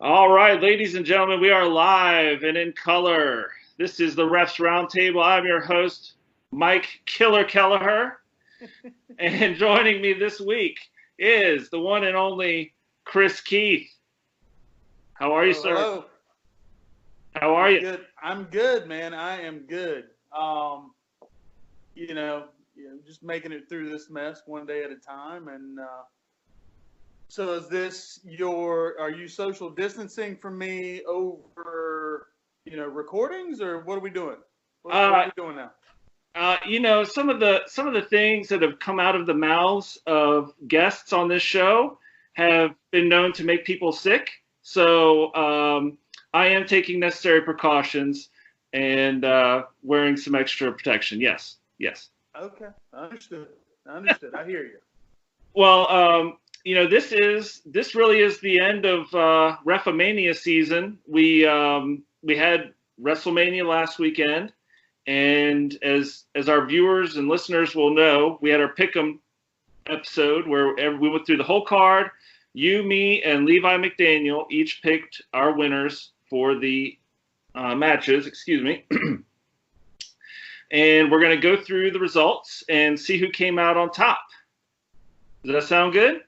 All right, ladies and gentlemen, we are live and in color. This is the Ref's Roundtable. I'm your host, Mike Kelleher, and joining me this week is the one and only Chris Keith. How are you, Hello, sir? hello. How are I'm you? good. I'm good, man. I am good. Just making it through this mess one day at a time. And so, is this are you social distancing from me over, recordings, or what are we doing? What are Uh, we doing now? some of the things that have come out of the mouths of guests on this show have been known to make people sick. So I am taking necessary precautions and wearing some extra protection. Yes, yes. Okay, understood. Understood. I hear you. Well, this really is the end of Refamania season. We had WrestleMania last weekend, and as our viewers and listeners will know, we had our Pick'em episode where we went through the whole card. You, me, and Levi McDaniel each picked our winners for the matches. Excuse me. And we're going to go through the results and see who came out on top. Does that sound good?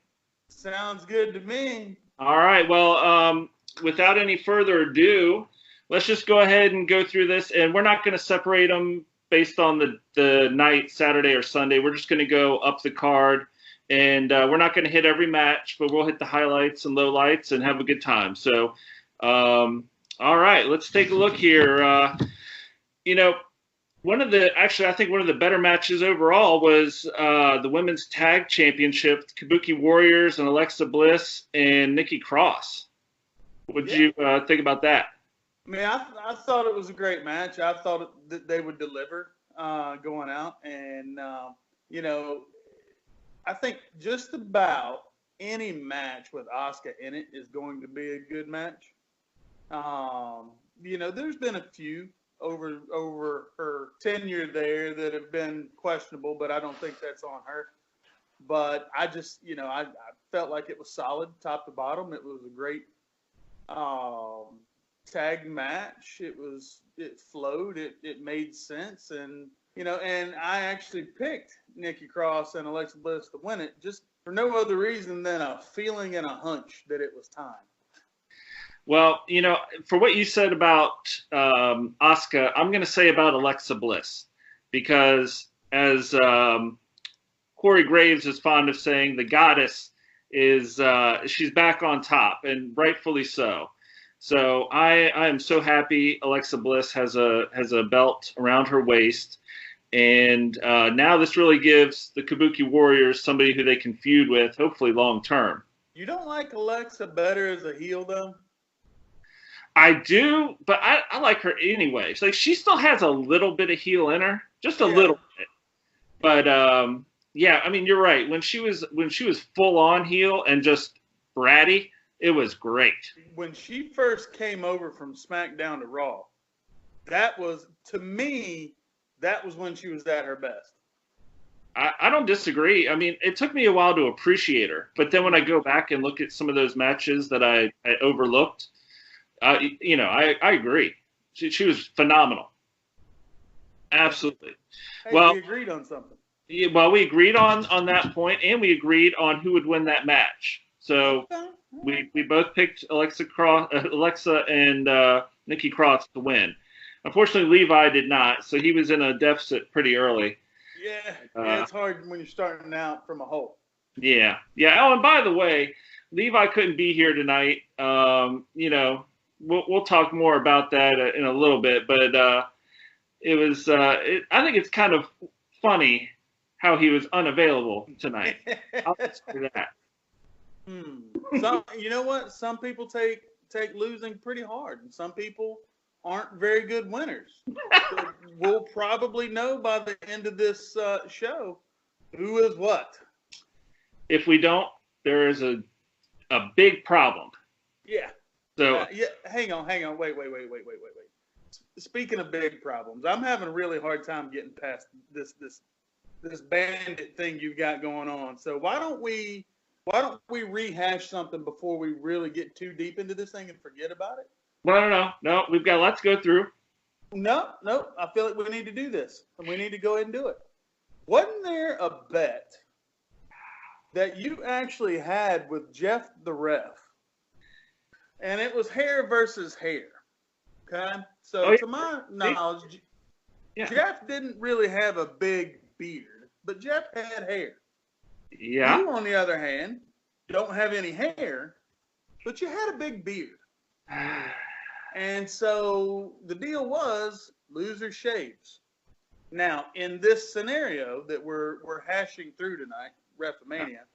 Sounds good to me. All right. Well, without any further ado, let's just go ahead and go through this. And we're not going to separate them based on the night, Saturday or Sunday. We're just going to go up the card. And we're not going to hit every match, but we'll hit the highlights and lowlights and have a good time. So, all right, let's take a look here. You know, I think one of the better matches overall was the women's tag championship, Kabuki Warriors and Alexa Bliss and Nikki Cross. What did you think about that? I mean, I thought it was a great match. I thought that they would deliver going out. And, you know, I think just about any match with Asuka in it is going to be a good match. There's been a few over her tenure there that have been questionable, but I don't think that's on her. But I just, I felt like it was solid top to bottom. It was a great um, tag match. It flowed. It made sense, and I actually picked Nikki Cross and Alexa Bliss to win it just for no other reason than a feeling and a hunch that it was time. Well, for what you said about Asuka, I'm going to say about Alexa Bliss because as Corey Graves is fond of saying, the goddess is she's back on top, and rightfully so. So I am so happy Alexa Bliss has a belt around her waist, and now this really gives the Kabuki Warriors somebody who they can feud with, hopefully long term. You don't like Alexa better as a heel, though? I do, but I like her anyway. It's like she still has a little bit of heel in her, just a Yeah. little bit. But yeah, I mean, you're right. When she was full on heel and just bratty, it was great. When she first came over from SmackDown to Raw, that was, to me, that was when she was at her best. I don't disagree. I mean, it took me a while to appreciate her, but then when I go back and look at some of those matches that I overlooked, I agree. She was phenomenal. Absolutely. Hey, Well, we agreed on something. yeah, well, we agreed on that point, and we agreed on who would win that match. So Okay. we both picked Alexa and Nikki Cross to win. Unfortunately, Levi did not, so he was in a deficit pretty early. Yeah, it's hard when you're starting out from a hole. Yeah. Oh, and by the way, Levi couldn't be here tonight. We'll talk more about that in a little bit, but it was. I think it's kind of funny how he was unavailable tonight. I'll just say that. You know what? Some people take losing pretty hard, and some people aren't very good winners. So we'll probably know by the end of this show who is what. If we don't, there is a big problem. Yeah. So Yeah. Hang on. Wait. Speaking of big problems, I'm having a really hard time getting past this bandit thing you've got going on. So why don't we Why don't we rehash something before we really get too deep into this thing and forget about it? No. We've got lots to go through. No. I feel like we need to do this, and we need to go ahead and do it. Wasn't there a bet that you actually had with Jeff the Ref? And it was hair versus hair. Okay? So to my knowledge, Jeff didn't really have a big beard, but Jeff had hair. Yeah. You, on the other hand, don't have any hair, but you had a big beard. And so the deal was loser shaves. Now, in this scenario that we're hashing through tonight, Ref'Mania,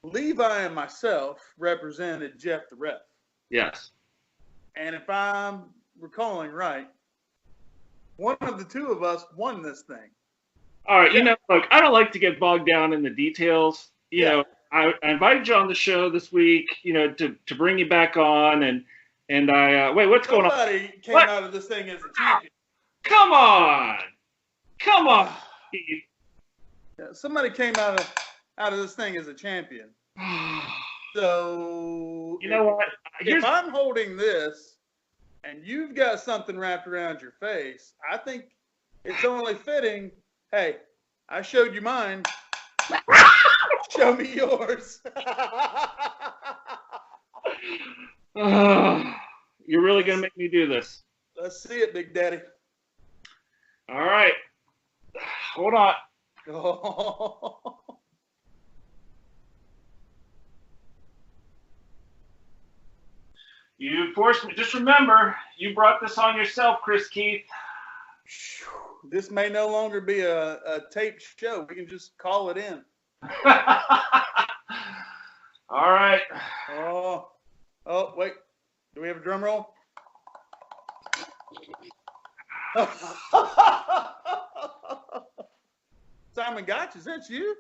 Levi and myself represented Jeff the Ref. Yes. And if I'm recalling right, one of the two of us won this thing. All right, look, I don't like to get bogged down in the details. You know, I invited you on the show this week, to bring you back on, and I wait, what's going on? Somebody came out of this thing as a champion. Come on, Keith. Yeah, somebody came out of this thing as a champion. So you know what? If I'm holding this, and you've got something wrapped around your face, I think it's only fitting. Hey, I showed you mine. Show me yours. You're really going to make me do this. Let's see it, Big Daddy. All right. Hold on. You forced me. Just remember, you brought this on yourself, Chris Keith. This may no longer be a taped show. We can just call it in. All right. Oh, wait. Do we have a drum roll? Simon Gotch, is that you?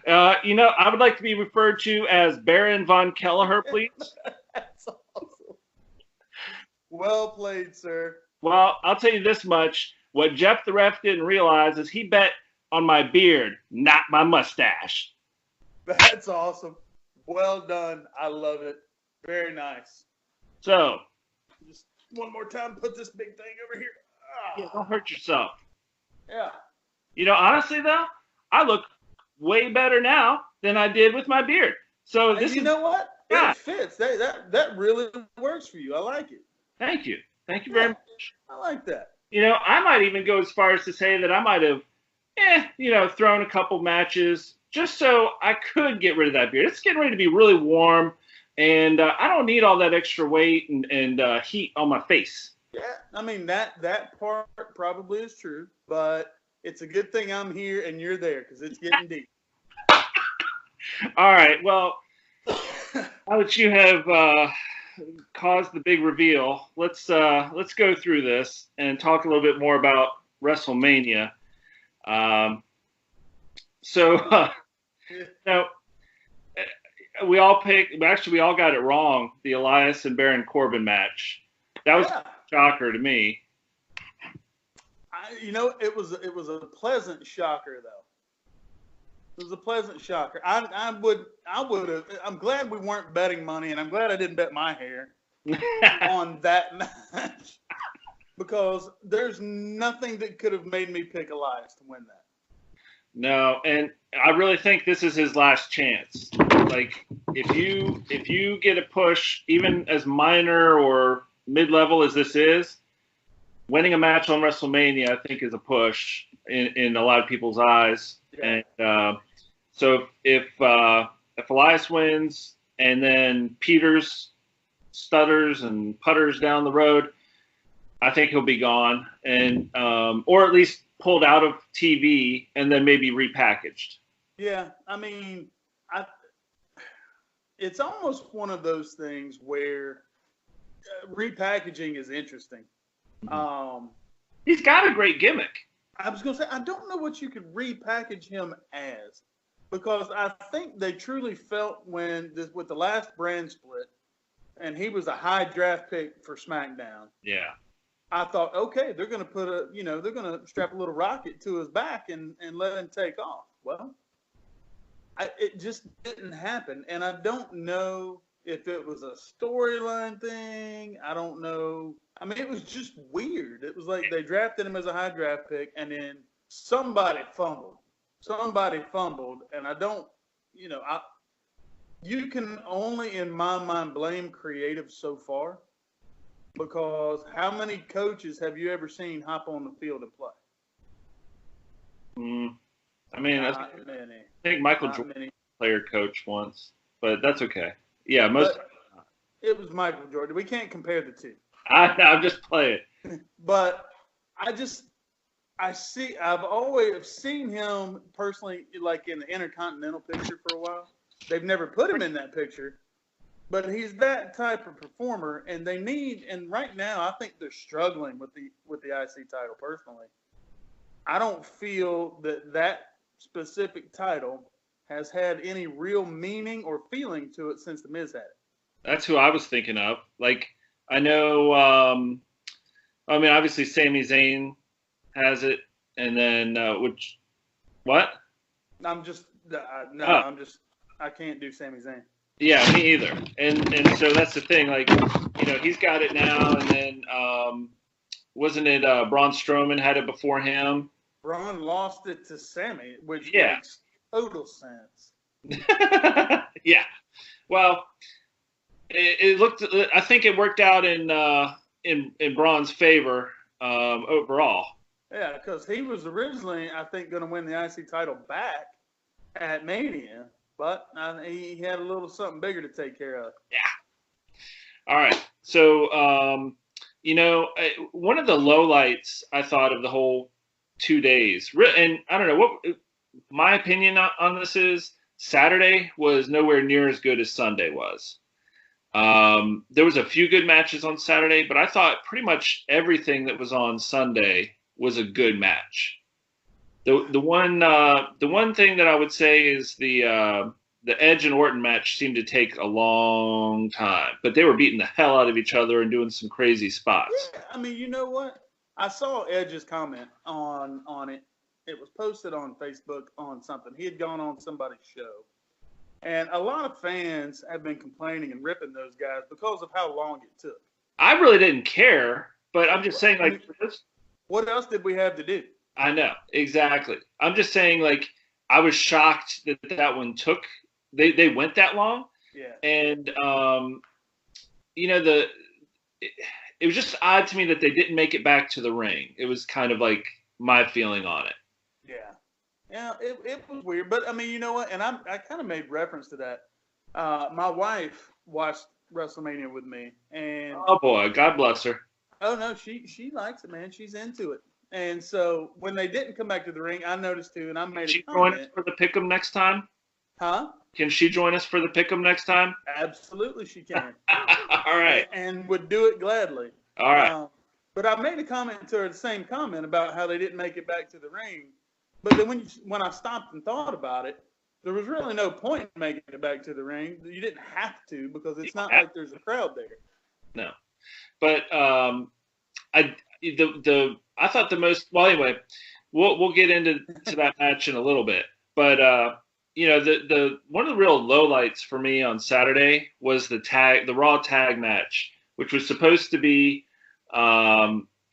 I would like to be referred to as Baron von Kelleher, please. That's awesome. Well played, sir. Well, I'll tell you this much. What Jeff the Ref didn't realize is he bet on my beard, not my mustache. That's awesome. Well done. I love it. Very nice. So, just one more time, put this big thing over here. Yeah, don't hurt yourself. Yeah. Honestly, though, I look way better now than I did with my beard. So this you know what? Yeah. It fits. That really works for you. I like it. Thank you. Thank you very much. I like that. I might even go as far as to say that I might have, thrown a couple matches just so I could get rid of that beard. It's getting ready to be really warm, and I don't need all that extra weight and heat on my face. Yeah, I mean, that part probably is true, but it's a good thing I'm here and you're there because it's getting deep. All right, well, now that you have caused the big reveal, let's go through this and talk a little bit more about WrestleMania. We all picked. Actually, we all got it wrong. The Elias and Baron Corbin match. That was a shocker to me. It was a pleasant shocker though. It was a pleasant shocker. I'm glad we weren't betting money, and I'm glad I didn't bet my hair on that match because there's nothing that could have made me pick Elias to win that. No, and I really think this is his last chance. Like, if you get a push, even as minor or mid-level as this is, winning a match on WrestleMania, I think, is a push in a lot of people's eyes. Yeah. And so if Elias wins and then Peters stutters and putters down the road, I think he'll be gone, and or at least pulled out of TV and then maybe repackaged. Yeah, I mean, it's almost one of those things where repackaging is interesting. He's got a great gimmick. I was going to say, I don't know what you could repackage him as, because I think they truly felt with the last brand split, and he was a high draft pick for SmackDown. Yeah. I thought, okay, they're going to they're going to strap a little rocket to his back and let him take off. Well, it just didn't happen. And I don't know if it was a storyline thing. I don't know. I mean, it was just weird. It was like they drafted him as a high draft pick, and then somebody fumbled. And I don't, you can only, in my mind, blame creative so far, because how many coaches have you ever seen hop on the field and play? I mean, I think Michael Jordan player coach once, but that's okay. Yeah, it was Michael Jordan. We can't compare the two. I'm just playing. But I've always seen him personally, like in the Intercontinental picture for a while. They've never put him in that picture, but he's that type of performer, and and right now I think they're struggling with the IC title personally. I don't feel that specific title has had any real meaning or feeling to it since The Miz had it. That's who I was thinking of. Like, I know, obviously Sami Zayn has it, and then, what? I can't do Sami Zayn. Yeah, me either. And so that's the thing, like, he's got it now, and then, wasn't it Braun Strowman had it before him? Braun lost it to Sami, which makes total sense. Yeah. Well, it looked. I think it worked out in Braun's favor overall. Yeah, because he was originally, I think, going to win the IC title back at Mania, but he had a little something bigger to take care of. Yeah. All right. So, one of the lowlights I thought of the whole 2 days, and I don't know what my opinion on this is. Saturday was nowhere near as good as Sunday was. There was a few good matches on Saturday, but I thought pretty much everything that was on Sunday was a good match. The one thing that I would say is the Edge and Orton match seemed to take a long time, but they were beating the hell out of each other and doing some crazy spots. Yeah, I mean, you know what? I saw Edge's comment on it. It was posted on Facebook on something. He had gone on somebody's show. And a lot of fans have been complaining and ripping those guys because of how long it took. I really didn't care, but I'm just saying, like, what else did we have to do? I know, exactly. I'm just saying, like, I was shocked that one took. They went that long. Yeah. And it was just odd to me that they didn't make it back to the ring. It was kind of like my feeling on it. Yeah. Yeah, it was weird. But, I mean, you know what? And I kind of made reference to that. My wife watched WrestleMania with me. And oh, boy. God bless her. Oh, no. She likes it, man. She's into it. And so when they didn't come back to the ring, I noticed, too, and I made a comment. Can she join us for the Pick'em next time? Huh? Can she join us for the Pick'em next time? Absolutely she can. All right. And would do it gladly. All right. But I made a comment to her, the same comment about how they didn't make it back to the ring. But then when I stopped and thought about it, there was really no point in making it back to the ring. You didn't have to, because it's not like there's a crowd there. No. But I thought the most, well, anyway, we'll get into that match in a little bit. But the one of the real lowlights for me on Saturday was the Raw tag match, which was supposed to be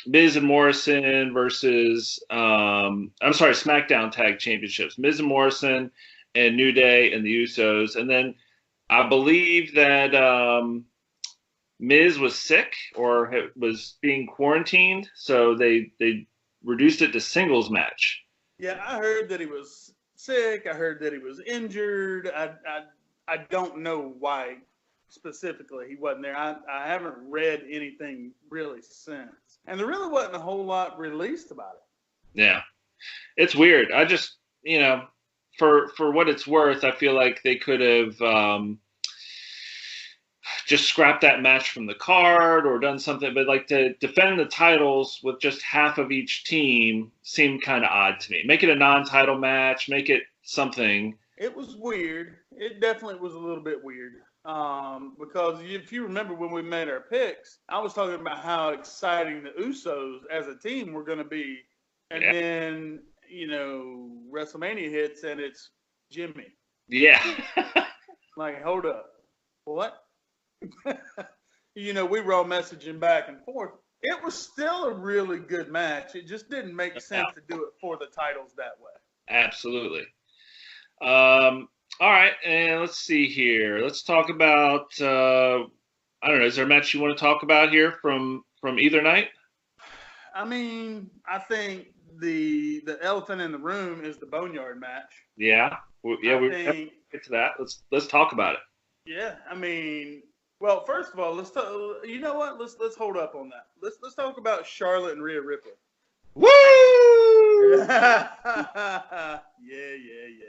Miz and Morrison versus SmackDown Tag Championships. Miz and Morrison and New Day and the Usos. And then I believe that Miz was sick or was being quarantined, so they reduced it to singles match. Yeah, I heard that he was sick. I heard that he was injured. I don't know why specifically he wasn't there. I haven't read anything really since. And there really wasn't a whole lot released about it. Yeah. It's weird. I just, for what it's worth, I feel like they could have just scrapped that match from the card or done something. But, like, to defend the titles with just half of each team seemed kind of odd to me. Make it a non-title match. Make it something. It was weird. It definitely was a little bit weird. Because if you remember when we made our picks, I was talking about how exciting the Usos as a team were going to be. And then, WrestleMania hits and it's Jimmy. Yeah. Like, hold up. What? We were all messaging back and forth. It was still a really good match. It just didn't make sense to do it for the titles that way. Absolutely. All right, and let's see here. Let's talk about. I don't know. Is there a match you want to talk about here from either night? I mean, I think the elephant in the room is the Boneyard match. Yeah, we think, get to that. Let's talk about it. Yeah, I mean, well, first of all, let's talk. You know what? Let's hold up on that. Let's talk about Charlotte and Rhea Ripley. Woo! yeah.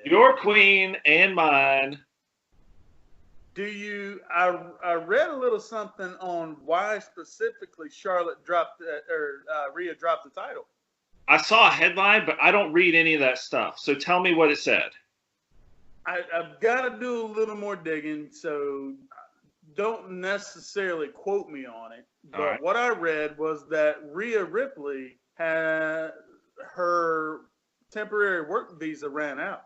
Your queen and mine. I read a little something on why specifically Charlotte dropped Rhea dropped the title. I saw a headline, but I don't read any of that stuff. So tell me what it said. I've got to do a little more digging, so don't necessarily quote me on it. But what I read was that Rhea Ripley had her temporary work visa ran out,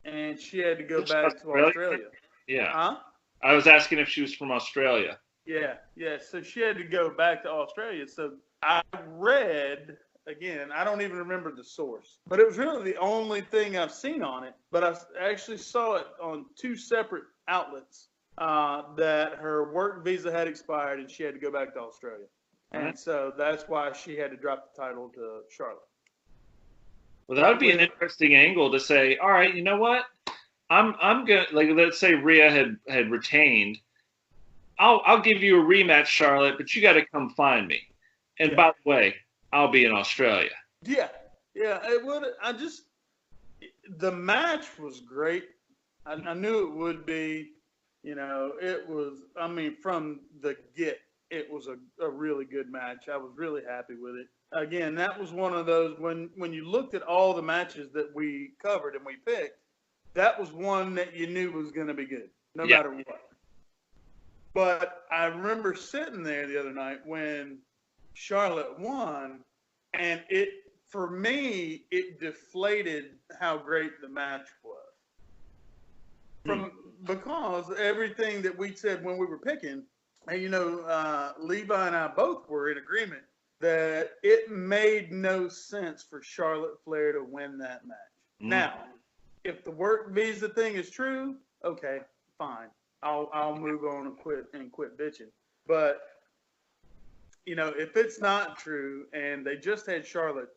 and she had to go back to Australia. Yeah. Huh? I was asking if she was from Australia. Yeah. So she had to go back to Australia. So I read, again, I don't even remember the source, but it was really the only thing I've seen on it. But I actually saw it on two separate outlets that her work visa had expired and she had to go back to Australia. And so that's why she had to drop the title to Charlotte. Well, that would be an interesting angle to say, all right, you know what? I'm gonna, like, let's say Rhea had retained. I'll give you a rematch, Charlotte, but you got to come find me. And by the way, I'll be in Australia. Yeah, it would. The match was great. I knew it would be. It was. I mean, from the get, it was a really good match. I was really happy with it. Again, that was one of those when you looked at all the matches that we covered and we picked. That was one that you knew was going to be good, no matter what. But I remember sitting there the other night when Charlotte won, and for me, it deflated how great the match was. Because everything that we said when we were picking, and Levi and I both were in agreement that it made no sense for Charlotte Flair to win that match. Now, if the work visa thing is true, okay, fine. I'll move on and quit bitching. But if it's not true and they just had Charlotte,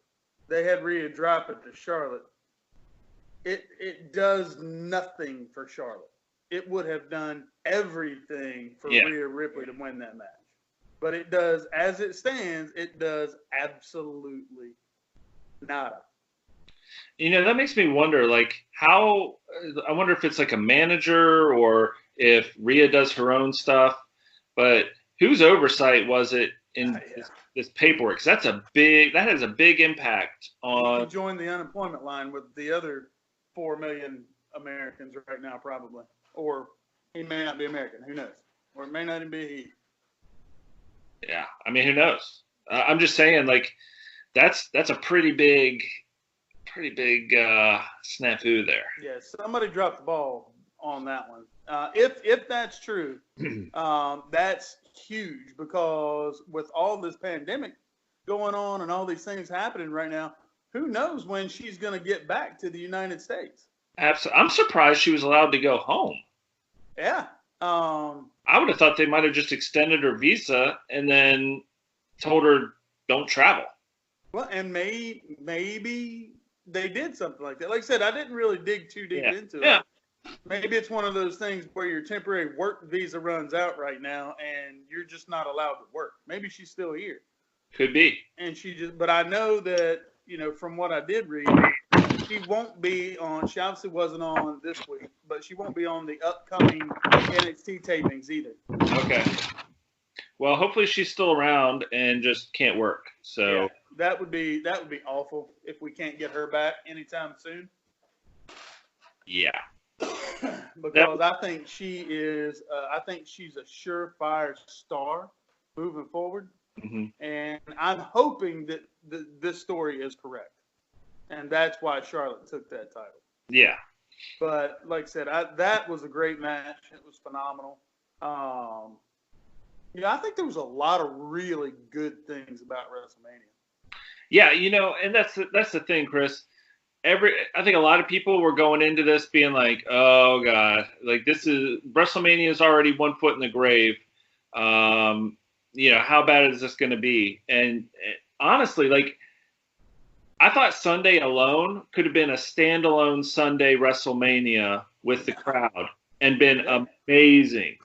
they had Rhea drop it to Charlotte. It does nothing for Charlotte. It would have done everything for Rhea Ripley to win that match. But it does, as it stands, it does absolutely nada. That makes me wonder, like, how, I wonder if it's like a manager or if Rhea does her own stuff, but whose oversight was it in this paperwork? 'Cause that has a big impact on. You can join the unemployment line with the other 4 million Americans right now, probably. Or he may not be American, who knows? Or it may not even be he. Yeah, I mean, who knows? I'm just saying, like, that's a pretty big snafu there. Yeah, somebody dropped the ball on that one. If that's true, that's huge because with all this pandemic going on and all these things happening right now, who knows when she's going to get back to the United States? Absolutely. I'm surprised she was allowed to go home. Yeah. I would have thought they might have just extended her visa and then told her don't travel. Well, and maybe they did something like that. Like I said, I didn't really dig too deep into it. Maybe it's one of those things where your temporary work visa runs out right now and you're just not allowed to work. Maybe she's still here. Could be. And but I know that, from what I did read, she won't be on, she obviously wasn't on this week, but she won't be on the upcoming NXT tapings either. Okay. Well, hopefully she's still around and just can't work. So yeah, that would be awful if we can't get her back anytime soon. Yeah. Because I think she is. I think she's a surefire star moving forward, and I'm hoping that this story is correct, and that's why Charlotte took that title. Yeah. But like I said, that was a great match. It was phenomenal. I think there was a lot of really good things about WrestleMania. Yeah, and that's the thing, Chris. I think a lot of people were going into this being like, oh God, like WrestleMania is already 1 foot in the grave. How bad is this going to be? And honestly, like, I thought Sunday alone could have been a standalone Sunday WrestleMania with the crowd and been amazing.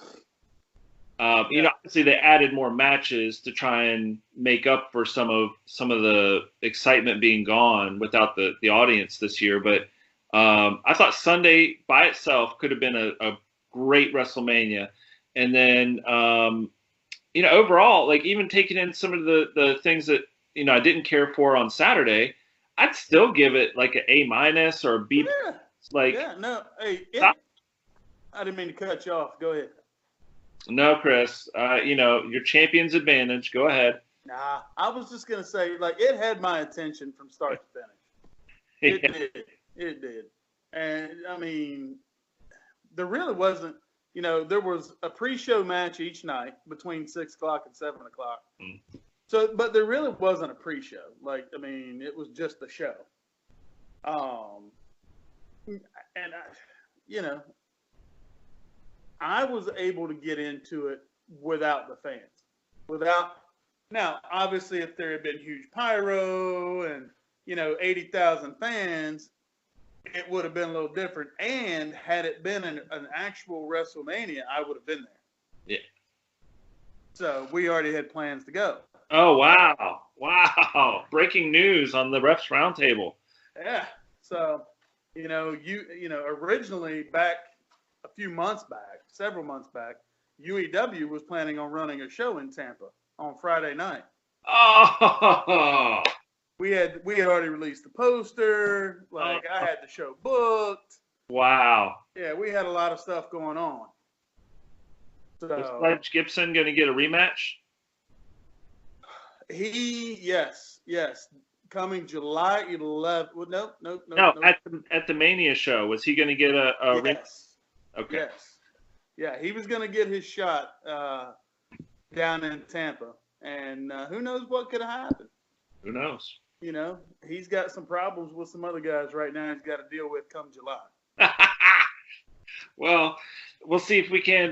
Obviously they added more matches to try and make up for some of the excitement being gone without the audience this year. But I thought Sunday by itself could have been a great WrestleMania. And then, overall, like, even taking in some of the things that, I didn't care for on Saturday, I'd still give it like an A- or a B. Yeah. Like, yeah, no, hey, I didn't mean to cut you off. Go ahead. No, Chris, your champion's advantage. Go ahead. Nah, I was just going to say, like, it had my attention from start to finish. It did. And, I mean, there really wasn't, there was a pre-show match each night between 6 o'clock and 7 o'clock. Mm. So, but there really wasn't a pre-show. Like, I mean, it was just the show. And, I was able to get into it without the fans. Now, obviously, if there had been huge pyro and, 80,000 fans, it would have been a little different. And had it been an actual WrestleMania, I would have been there. Yeah. So we already had plans to go. Oh, wow. Wow. Breaking news on the Ref's Roundtable. Yeah. So, originally back several months back, UEW was planning on running a show in Tampa on Friday night. Oh. We had already released the poster. Like, I had the show booked. Wow. Yeah, we had a lot of stuff going on. So, was Sledge Gibson going to get a rematch? Yes. Coming July 11th. Well, no. At the Mania show, was he going to get a rematch? Okay. Yes. Yeah, he was going to get his shot down in Tampa. And who knows what could have happened. Who knows? He's got some problems with some other guys right now he's got to deal with come July. Well, we'll see if we can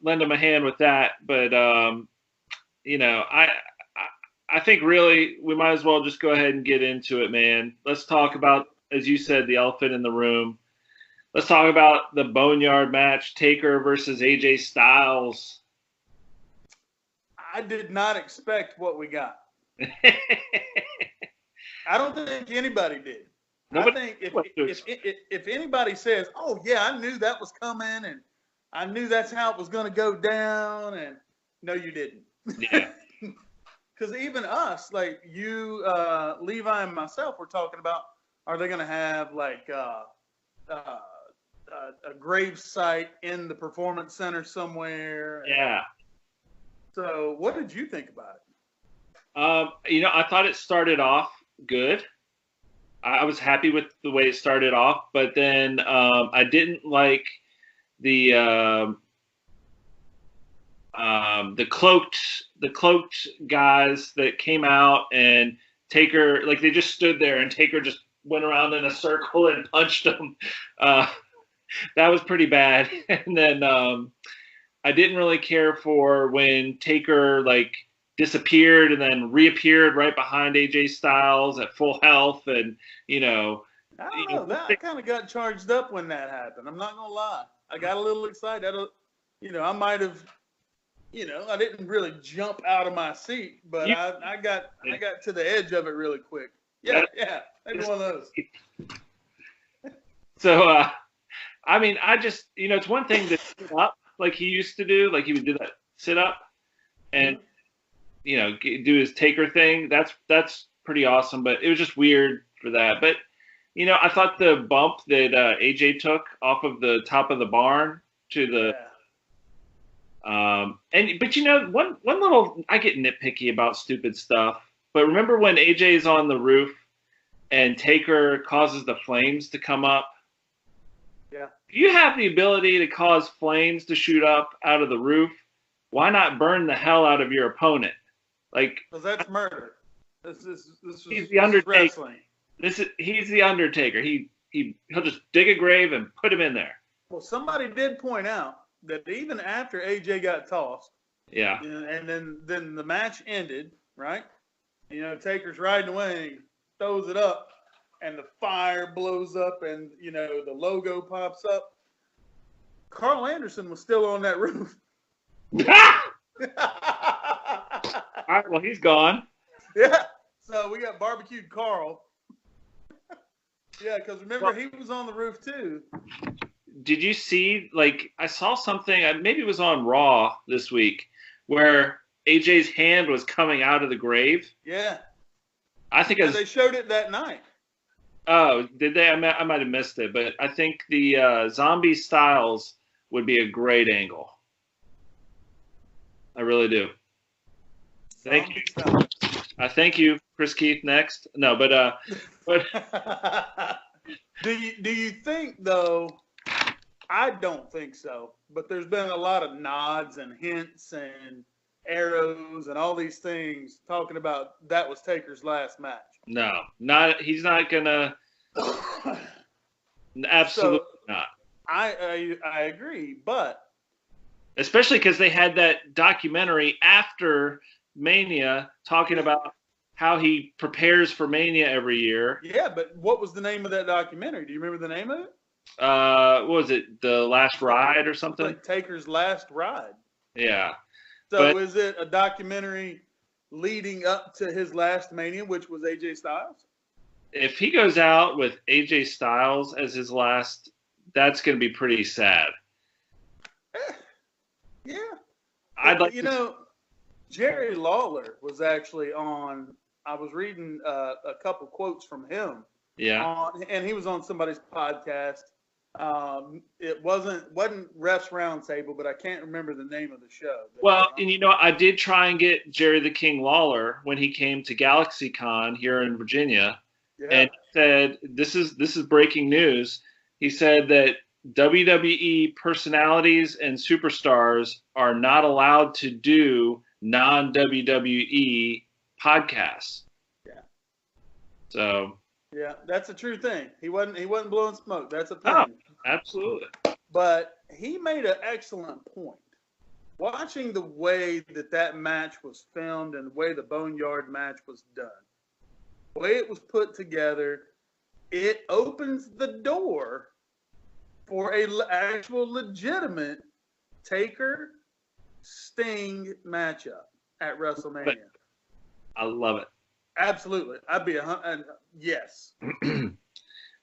lend him a hand with that. But, I think really we might as well just go ahead and get into it, man. Let's talk about, as you said, the elephant in the room. Let's talk about the Boneyard match, Taker versus AJ Styles. I did not expect what we got. I don't think anybody did. I think if anybody says, "Oh yeah, I knew that was coming, and I knew that's how it was going to go down," and no, you didn't. Yeah. Because even us, like you, Levi, and myself, were talking about, are they going to have like a grave site in the Performance Center somewhere? Yeah. So, what did you think about it? I thought it started off good. I was happy with the way it started off, but then I didn't like the cloaked guys that came out, and Taker, like, they just stood there and Taker just went around in a circle and punched them. That was pretty bad. And then I didn't really care for when Taker like disappeared and then reappeared right behind AJ Styles at full health, and I don't know, that kind of got charged up when that happened. I'm not gonna lie, I got a little excited. I might have. I didn't really jump out of my seat, but I got to the edge of it really quick. Yeah, maybe one of those. So, I mean, I just, it's one thing to sit up like he used to do, like he would do that sit up and, do his Taker thing. That's pretty awesome, but it was just weird for that. But, I thought the bump that AJ took off of the top of the barn to the. Yeah. One little, I get nitpicky about stupid stuff, but remember when AJ's on the roof and Taker causes the flames to come up? If you have the ability to cause flames to shoot up out of the roof, why not burn the hell out of your opponent? Like, Because that's murder. This he's is the Undertaker. wrestling. He's the Undertaker. He'll just dig a grave and put him in there. Well, somebody did point out that even after AJ got tossed, Yeah. and then the match ended, right? You know, Taker's riding away and he throws it up, and the fire blows up, and you know the logo pops up. Carl Anderson was still on that roof. All right, well, he's gone. Yeah. So we got barbecued Carl. Yeah, because remember, he was on the roof too. Did you see, like, I saw something, maybe it was on Raw this week, where AJ's hand was coming out of the grave? Yeah. I think they showed it that night. Oh, did they? I might have missed it, but I think the Zombie Styles would be a great angle. I really do. Thank you. Thank you, Chris Keith. Next, no, but do you think though? I don't think so. But there's been a lot of nods and hints and arrows and all these things talking about that was Taker's last match. No, not. He's not gonna. Absolutely not. I agree, but especially because they had that documentary after Mania talking about how he prepares for Mania every year. Yeah, but what was the name of that documentary? Do you remember the name of it? What was it? The Last Ride or something? Like Taker's Last Ride. Yeah. So is it a documentary leading up to his last Mania, which was AJ Styles? If he goes out with AJ Styles as his last, that's going to be pretty sad. Yeah. I'd like Jerry Lawler was actually on. I was reading a couple quotes from him. Yeah. And he was on somebody's podcast. It wasn't Ref's Roundtable, but I can't remember the name of the show. Well, and I did try and get Jerry the King Lawler when he came to GalaxyCon here in Virginia, and he said this is breaking news. He said that WWE personalities and superstars are not allowed to do non-WWE podcasts. Yeah. So. Yeah, that's a true thing. He wasn't blowing smoke. That's a thing. Oh, absolutely. But he made an excellent point. Watching the way that match was filmed and the way the Boneyard match was done, the way it was put together, it opens the door for a actual legitimate Taker Sting matchup at WrestleMania. I love it. Absolutely. I'd be yes.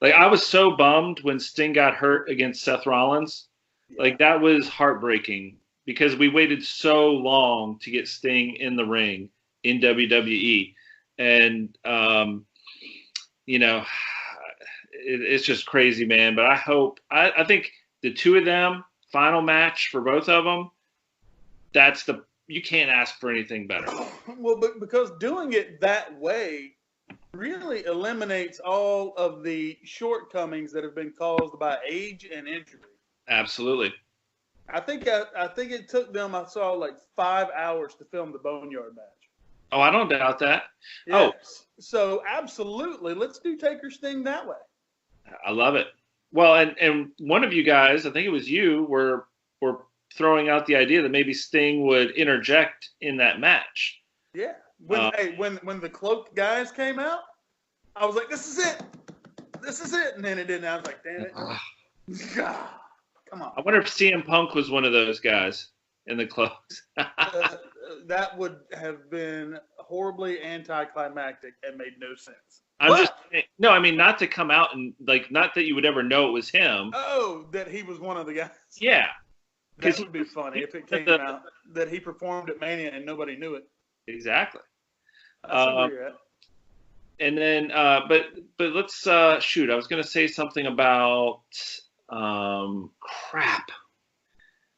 Like, I was so bummed when Sting got hurt against Seth Rollins. Yeah. Like, that was heartbreaking because we waited so long to get Sting in the ring in WWE. And, it's just crazy, man. But I think the two of them, final match for both of them, you can't ask for anything better. Well, but because doing it that way really eliminates all of the shortcomings that have been caused by age and injury. Absolutely. I think it took them, I saw, like 5 hours to film the Boneyard match. Oh, I don't doubt that. Yes. Oh. So absolutely, let's do Taker Sting that way. I love it. Well, and one of you guys, I think it was you, were throwing out the idea that maybe Sting would interject in that match. Yeah. When the cloaked guys came out, I was like, this is it. And then it didn't. I was like, damn it. Come on. I wonder if CM Punk was one of those guys in the cloaks. That would have been horribly anticlimactic and made no sense. Not to come out and, like, not that you would ever know it was him. Oh, that he was one of the guys. Yeah. That would be funny if it came out that he performed at Mania and nobody knew it. Exactly. And then, but let's shoot. I was going to say something about crap.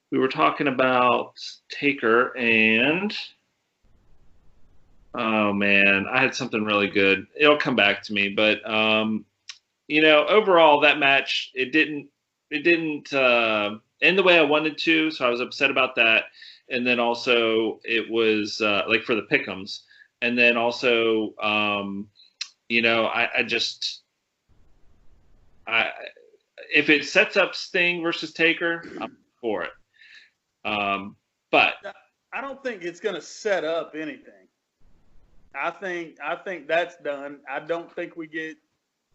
We were talking about Taker and oh man, I had something really good. It'll come back to me, but overall that match it didn't didn't end the way I wanted to, so I was upset about that. And then also it was like for the pick'ems, and then also I just if it sets up Sting versus Taker, I'm for it. But I don't think it's going to set up anything. I think that's done. I don't think we get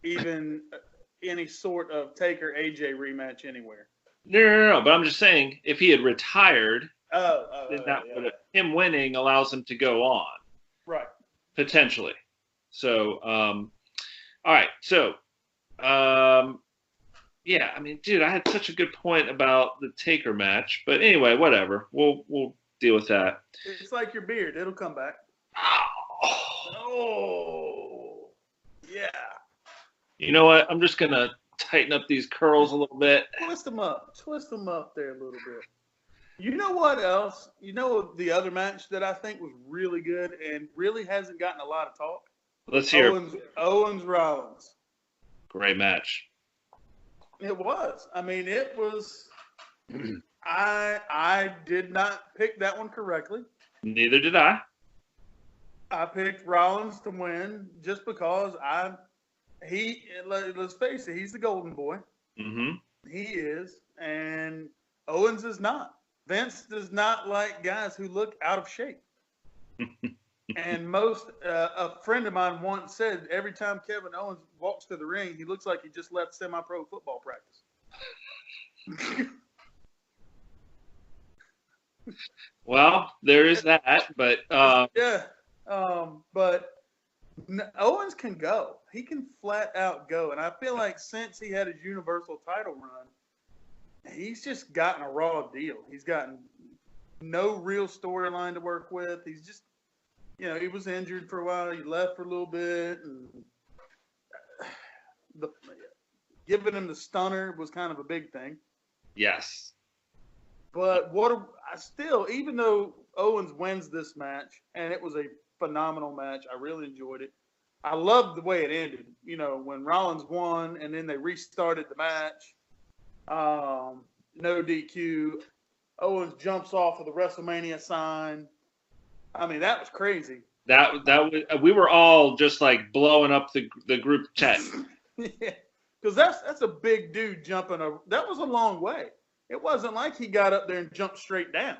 even any sort of Taker AJ rematch anywhere. No. But I'm just saying, if he had retired, him winning allows him to go on, right? Potentially. So, all right. So, yeah. I mean, dude, I had such a good point about the Taker match, but anyway, whatever. We'll deal with that. It's like your beard; it'll come back. Oh, yeah. You know what? I'm just gonna tighten up these curls a little bit. Twist them up there a little bit. You know what else? You know the other match that I think was really good and really hasn't gotten a lot of talk? Let's hear Owens Rollins. Great match. It was. I mean, it was. I did not pick that one correctly. Neither did I. I picked Rollins to win just because let's face it, he's the golden boy. Mm-hmm. He is, and Owens is not. Vince does not like guys who look out of shape. And a friend of mine once said, every time Kevin Owens walks to the ring, he looks like he just left semi-pro football practice. Well, there is that, but yeah. But Owens can go. He can flat out go. And I feel like since he had his Universal title run, he's just gotten a raw deal. He's gotten no real storyline to work with. He's just, he was injured for a while. He left for a little bit. And giving him the stunner was kind of a big thing. Yes. But even though Owens wins this match, and it was a phenomenal match, I really enjoyed it. I loved the way it ended. When Rollins won, and then they restarted the match. No DQ. Owens jumps off of the WrestleMania sign. I mean, that was crazy. That was, we were all just like blowing up the group chat. Yeah, because that's a big dude jumping over. That was a long way. It wasn't like he got up there and jumped straight down.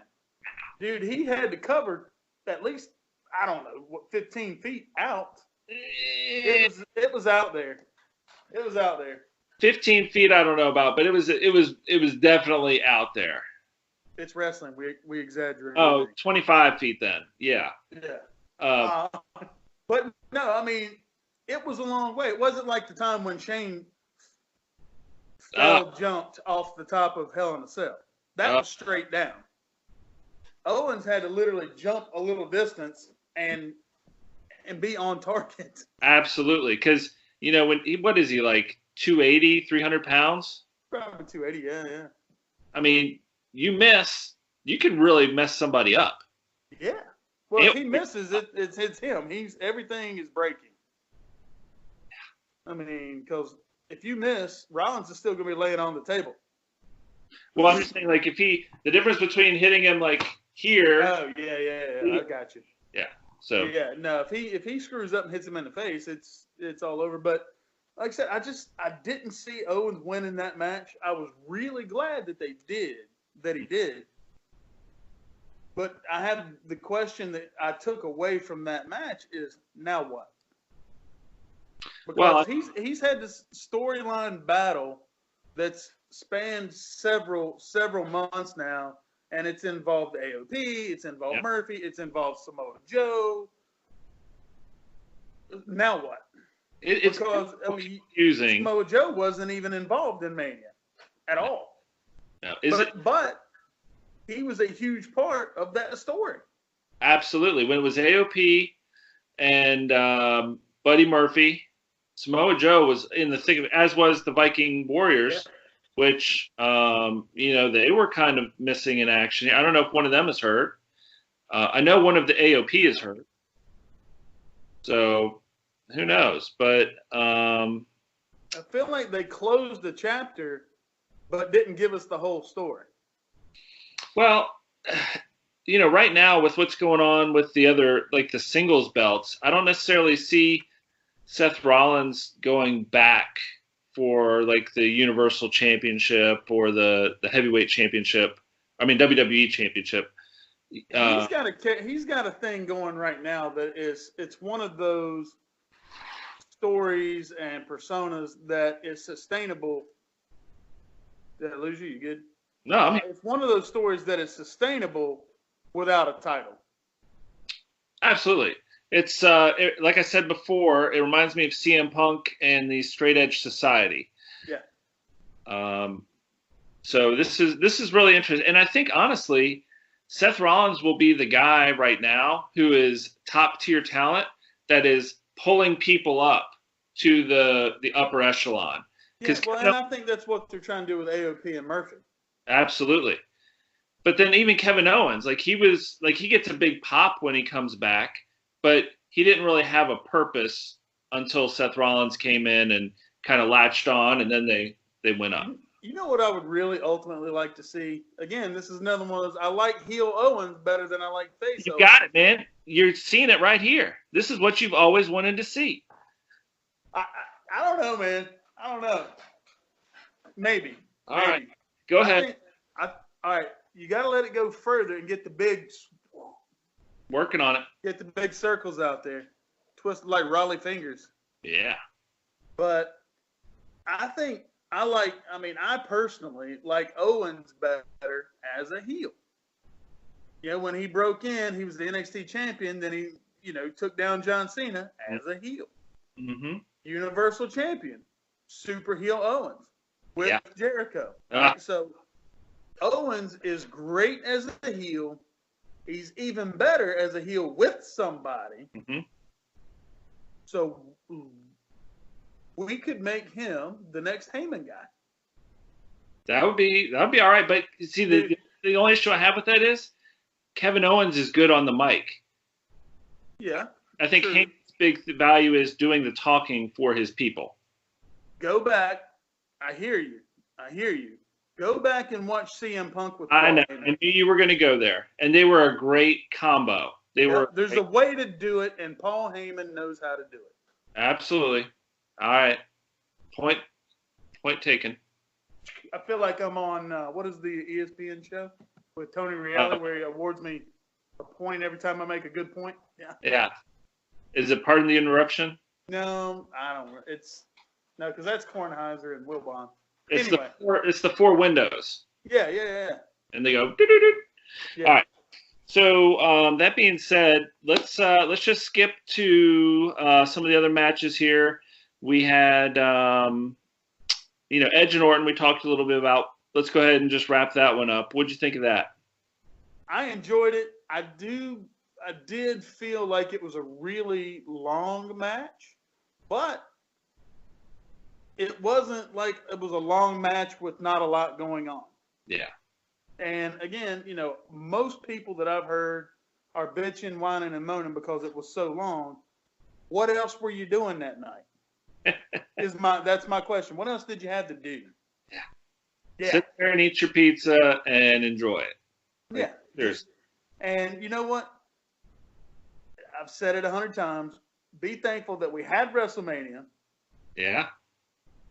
Dude, he had to cover at least, 15 feet out. It was out there. It was out there. 15 feet, I don't know about, but it was definitely out there. It's wrestling. We exaggerate. Oh, 25 feet then. Yeah. Yeah. But no, I mean, it was a long way. It wasn't like the time when Shane jumped off the top of Hell in a Cell. That was straight down. Owens had to literally jump a little distance and be on target. Absolutely, because what is he, like 280, 300 pounds? Probably 280. Yeah. I mean, you can really mess somebody up. Yeah. Well, if he misses it, it's him. Everything is breaking. I mean, because if you miss, Rollins is still going to be laying on the table. Well, I'm just saying, like, the difference between hitting him like here. Oh yeah. I got you. Yeah. So. Yeah. No, if he screws up and hits him in the face, it's all over. But like I said, I didn't see Owens winning that match. I was really glad that he did. But I have the question that I took away from that match is, now what? Because he's had this storyline battle that's spanned several months now, and it's involved AOP, it's involved Murphy, it's involved Samoa Joe. Now what? It's confusing. Samoa Joe wasn't even involved in Mania at all. No. But he was a huge part of that story. Absolutely. When it was AOP and Buddy Murphy, Samoa Joe was in the thick of it, as was the Viking Warriors, which, they were kind of missing in action. I don't know if one of them is hurt. I know one of the AOP is hurt. So who knows? But I feel like they closed the chapter but didn't give us the whole story. Well, right now with what's going on with the other, like the singles belts, I don't necessarily see Seth Rollins going back for like the Universal Championship or the Heavyweight Championship. I mean WWE Championship. He's got a thing going right now that it's one of those stories and personas that is sustainable. Did I lose you? You good? No, it's one of those stories that is sustainable without a title. Absolutely. It's like I said before, it reminds me of CM Punk and the Straight Edge Society. Yeah. So this is really interesting, and I think honestly, Seth Rollins will be the guy right now who is top tier talent that is pulling people up to the upper echelon. Yeah, and I think that's what they're trying to do with AOP and Murphy. Absolutely. But then even Kevin Owens, he gets a big pop when he comes back, but he didn't really have a purpose until Seth Rollins came in and kind of latched on, and then they went up. You know what I would really ultimately like to see? Again, this is another one of those. I like heel Owens better than I like face Owens. You got it, man. You're seeing it right here. This is what you've always wanted to see. I don't know, man. I don't know. Maybe. All right. Go ahead. All right. You got to let it go further and get the big. Working on it. Get the big circles out there. Twisted like Raleigh fingers. Yeah. But I personally like Owens better as a heel. When he broke in, he was the NXT champion. Then he, took down John Cena as a heel. Mm-hmm. Universal champion. Super heel Owens with Jericho. So Owens is great as a heel. He's even better as a heel with somebody. Mm-hmm. So we could make him the next Heyman guy. That would be all right. But you see, the only issue I have with that is Kevin Owens is good on the mic. Yeah. I think Heyman's big value is doing the talking for his people. Go back. I hear you. Go back and watch CM Punk with Paul I know. Heyman. I knew you were going to go there. And they were a great combo. There's a way to do it, and Paul Heyman knows how to do it. Absolutely. All right. Point taken. I feel like I'm on, what is the ESPN show with Tony Reale where he awards me a point every time I make a good point? Yeah. Yeah. Is it pardon the interruption? No, I don't. No, because that's Kornheiser and Wilbon. It's anyway. It's the four windows. Yeah. And they go doo-doo-doo. Yeah. All right. So that being said, let's just skip to some of the other matches here. We had Edge and Orton. We talked a little bit about. Let's go ahead and just wrap that one up. What'd you think of that? I enjoyed it. I did feel like it was a really long match, but it wasn't like it was a long match with not a lot going on. Yeah. And again, most people that I've heard are bitching, whining, and moaning because it was so long. What else were you doing that night? That's my question. What else did you have to do? Yeah. Sit there and eat your pizza and enjoy it. Yeah. Seriously. And you know what? I've said it 100 times. Be thankful that we had WrestleMania. Yeah.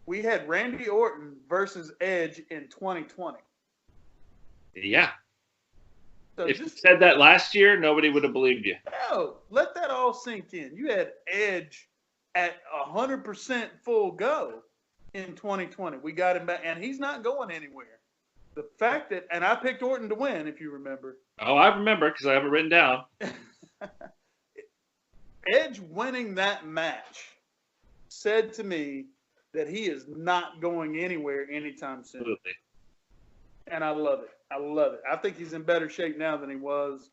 We had Randy Orton versus Edge in 2020. Yeah. So if you said that last year, nobody would have believed you. No, let that all sink in. You had Edge at 100% full go in 2020. We got him back, and he's not going anywhere. The fact that, and I picked Orton to win, if you remember. Oh, I remember because I have it written down. Edge winning that match said to me that he is not going anywhere anytime soon. Absolutely. And I love it. I think he's in better shape now than he was,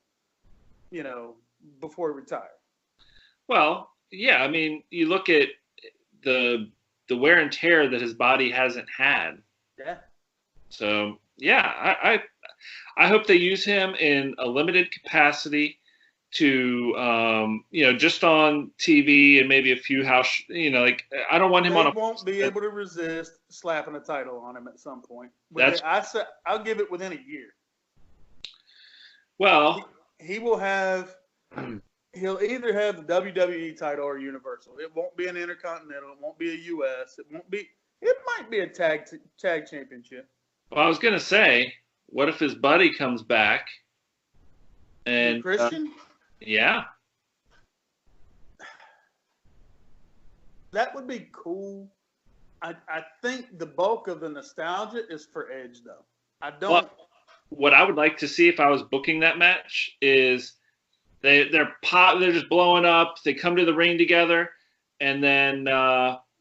before he retired. Well, yeah. I mean, you look at the wear and tear that his body hasn't had. Yeah. So, yeah, I hope they use him in a limited capacity to just on TV and maybe a few house, like I don't want him They on a. won't be able to resist slapping a title on him at some point. I'll give it within a year. Well, he will have. He'll either have the WWE title or Universal. It won't be an Intercontinental. It won't be a US. It won't be. It might be a tag championship. Well, I was gonna say, what if his buddy comes back and Christian? Yeah. That would be cool. I think the bulk of the nostalgia is for Edge, though. I don't. Well, what I would like to see if I was booking that match is they're just blowing up. They come to the ring together, and then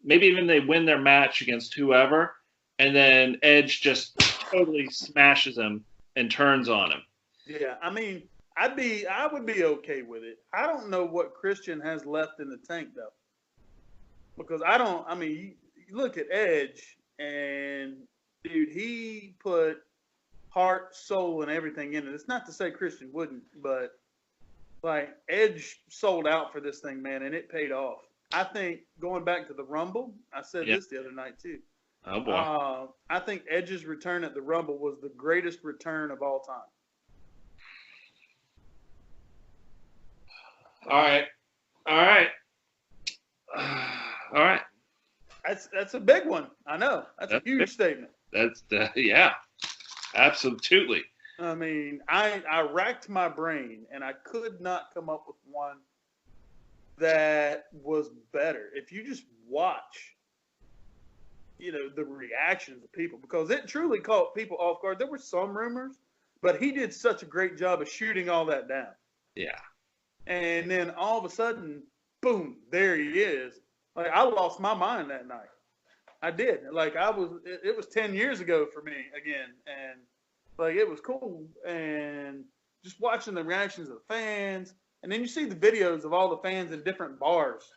maybe even they win their match against whoever, and then Edge just totally smashes him and turns on him. Yeah, I mean, I would be okay with it. I don't know what Christian has left in the tank, though, because you look at Edge, and dude, he put heart, soul, and everything in it. It's not to say Christian wouldn't, but like Edge sold out for this thing, man, and it paid off. I think going back to the Rumble, I said this the other night too. Oh boy! I think Edge's return at the Rumble was the greatest return of all time. All right. That's a big one. I know. That's a huge statement. That's yeah, absolutely. I mean, I racked my brain and I could not come up with one that was better. If you just watch, the reactions of people, because it truly caught people off guard. There were some rumors, but he did such a great job of shooting all that down. Yeah. And then all of a sudden, boom, there he is. Like, I lost my mind that night. I did. Like, it was 10 years ago for me again. And, like, it was cool. And just watching the reactions of the fans. And then you see the videos of all the fans in different bars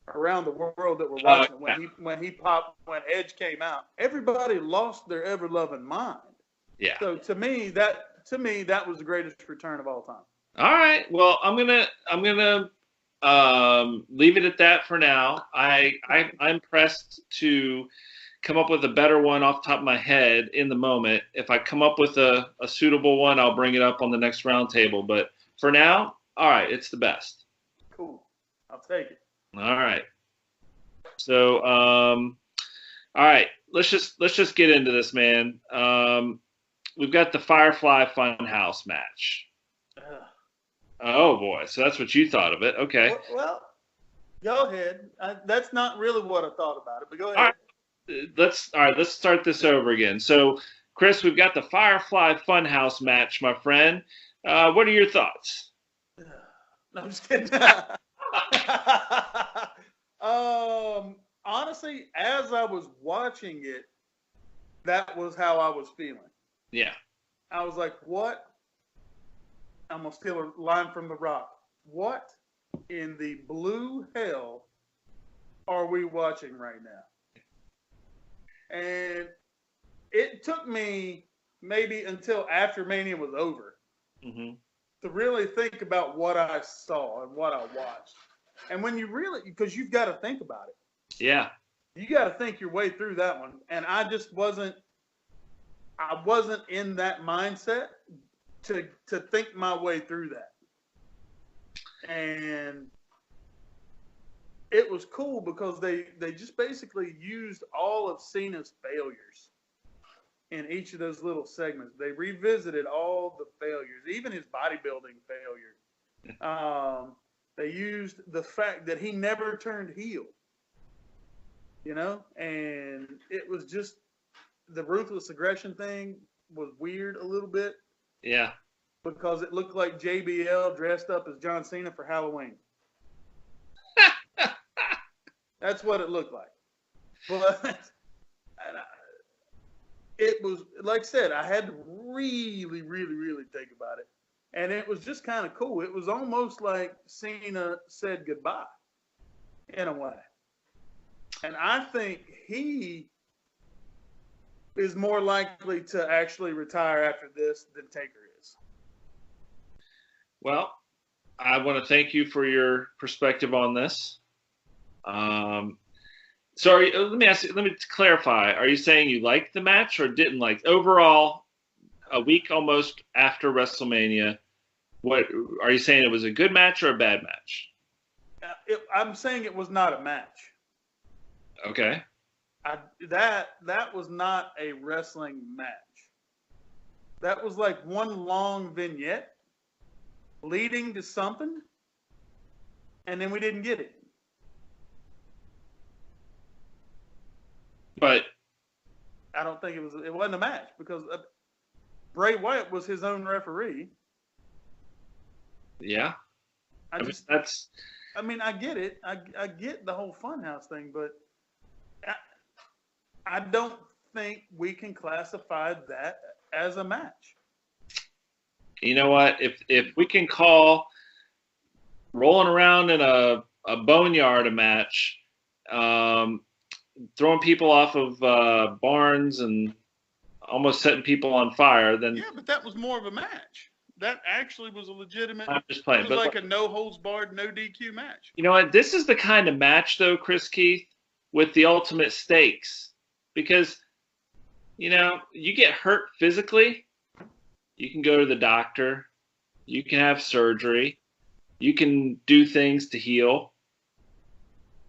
around the world that were watching when Edge came out. Everybody lost their ever-loving mind. Yeah. So, to me, that was the greatest return of all time. All right. Well, I'm gonna leave it at that for now. I'm pressed to come up with a better one off the top of my head in the moment. If I come up with a suitable one, I'll bring it up on the next roundtable. But for now, all right, it's the best. Cool. I'll take it. All right. So, all right, let's just get into this, man. We've got the Firefly Funhouse match. Oh boy, so that's what you thought of it. Okay. Well, go ahead. That's not really what I thought about it, but go ahead. All right. Let's start this over again. So, Chris, we've got the Firefly Funhouse match, my friend. What are your thoughts? No, I'm just kidding. Honestly, as I was watching it, that was how I was feeling. Yeah. I was like, what? I'm going to steal a line from The Rock. What in the blue hell are we watching right now? And it took me maybe until after Mania was over to really think about what I saw and what I watched. And when you really, because you've got to think about it. Yeah. You got to think your way through that one. And I just wasn't in that mindset to think my way through that. And it was cool because they just basically used all of Cena's failures in each of those little segments. They revisited all the failures, even his bodybuilding failure. They used the fact that he never turned heel, and it was just the ruthless aggression thing was weird a little bit. Yeah. Because it looked like JBL dressed up as John Cena for Halloween. That's what it looked like. But it was, like I said, I had to really, really, really think about it. And it was just kind of cool. It was almost like Cena said goodbye in a way. And I think he is more likely to actually retire after this than Taker is. Well, I want to thank you for your perspective on this. So let me clarify. Are you saying you liked the match or didn't like? Overall, a week almost after WrestleMania, what are you saying? It was a good match or a bad match? I'm saying it was not a match. Okay. That was not a wrestling match. That was like one long vignette leading to something, and then we didn't get it. But I don't think it wasn't a match because Bray Wyatt was his own referee. yeah, I get it. I get the whole Funhouse thing, but I don't think we can classify that as a match. You know what? If we can call rolling around in a boneyard a match, throwing people off of barns and almost setting people on fire, then yeah, but that was more of a match. That actually was a legitimate. I'm just playing. It was like a no holds barred, no DQ match. You know what? This is the kind of match, though, Chris Keith, with the ultimate stakes, because you get hurt physically, you can go to the doctor, you can have surgery, you can do things to heal.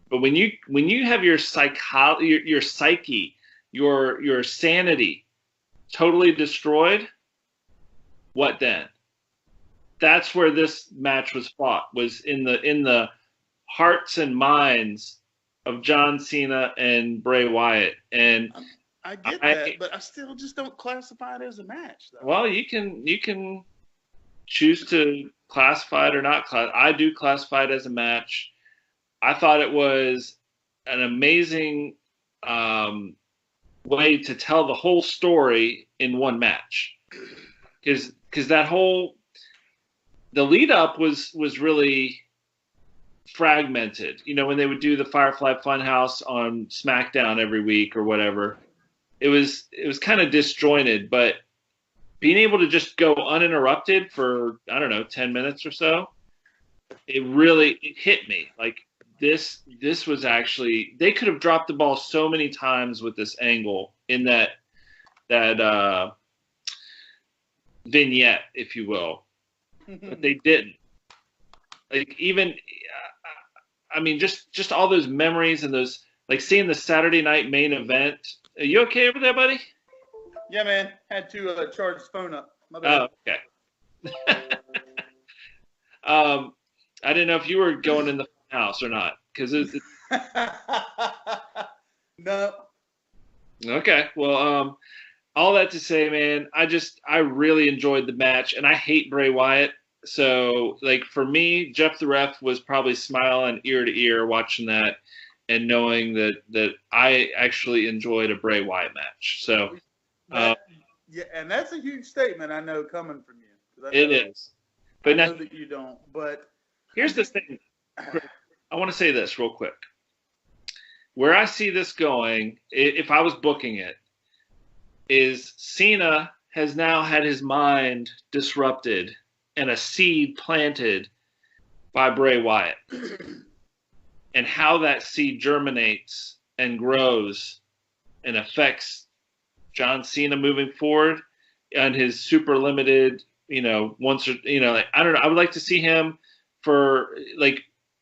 But when you have your psyche, your sanity totally destroyed, what then? That's where this match was fought, was in the hearts and minds of John Cena and Bray Wyatt. And I get that, but I still just don't classify it as a match, though. Well, you can choose to classify it or not I do classify it as a match. I thought it was an amazing way to tell the whole story in one match, because the lead up was really fragmented. When they would do the Firefly Funhouse on SmackDown every week or whatever, it was kind of disjointed. But being able to just go uninterrupted for 10 minutes or so, it hit me. Like this was actually, they could have dropped the ball so many times with this angle in that vignette, if you will. But they didn't. Like even, just all those memories and those, like seeing the Saturday night main event. Are you okay over there, buddy? Yeah, man. Had to charge his phone up. My bad. Oh, okay. I didn't know if you were going in the house or not, because no. Okay. Well, all that to say, man, I really enjoyed the match, and I hate Bray Wyatt. So, like, for me, Jeff the Ref was probably smiling ear to ear watching that and knowing that I actually enjoyed a Bray Wyatt match. So, yeah, and that's a huge statement, I know, coming from you. It is. But I know that you don't. But here's the thing. I want to say this real quick. Where I see this going, if I was booking it, is Cena has now had his mind disrupted and a seed planted by Bray Wyatt. And how that seed germinates and grows and affects John Cena moving forward and his super limited, I don't know. I would like to see him for like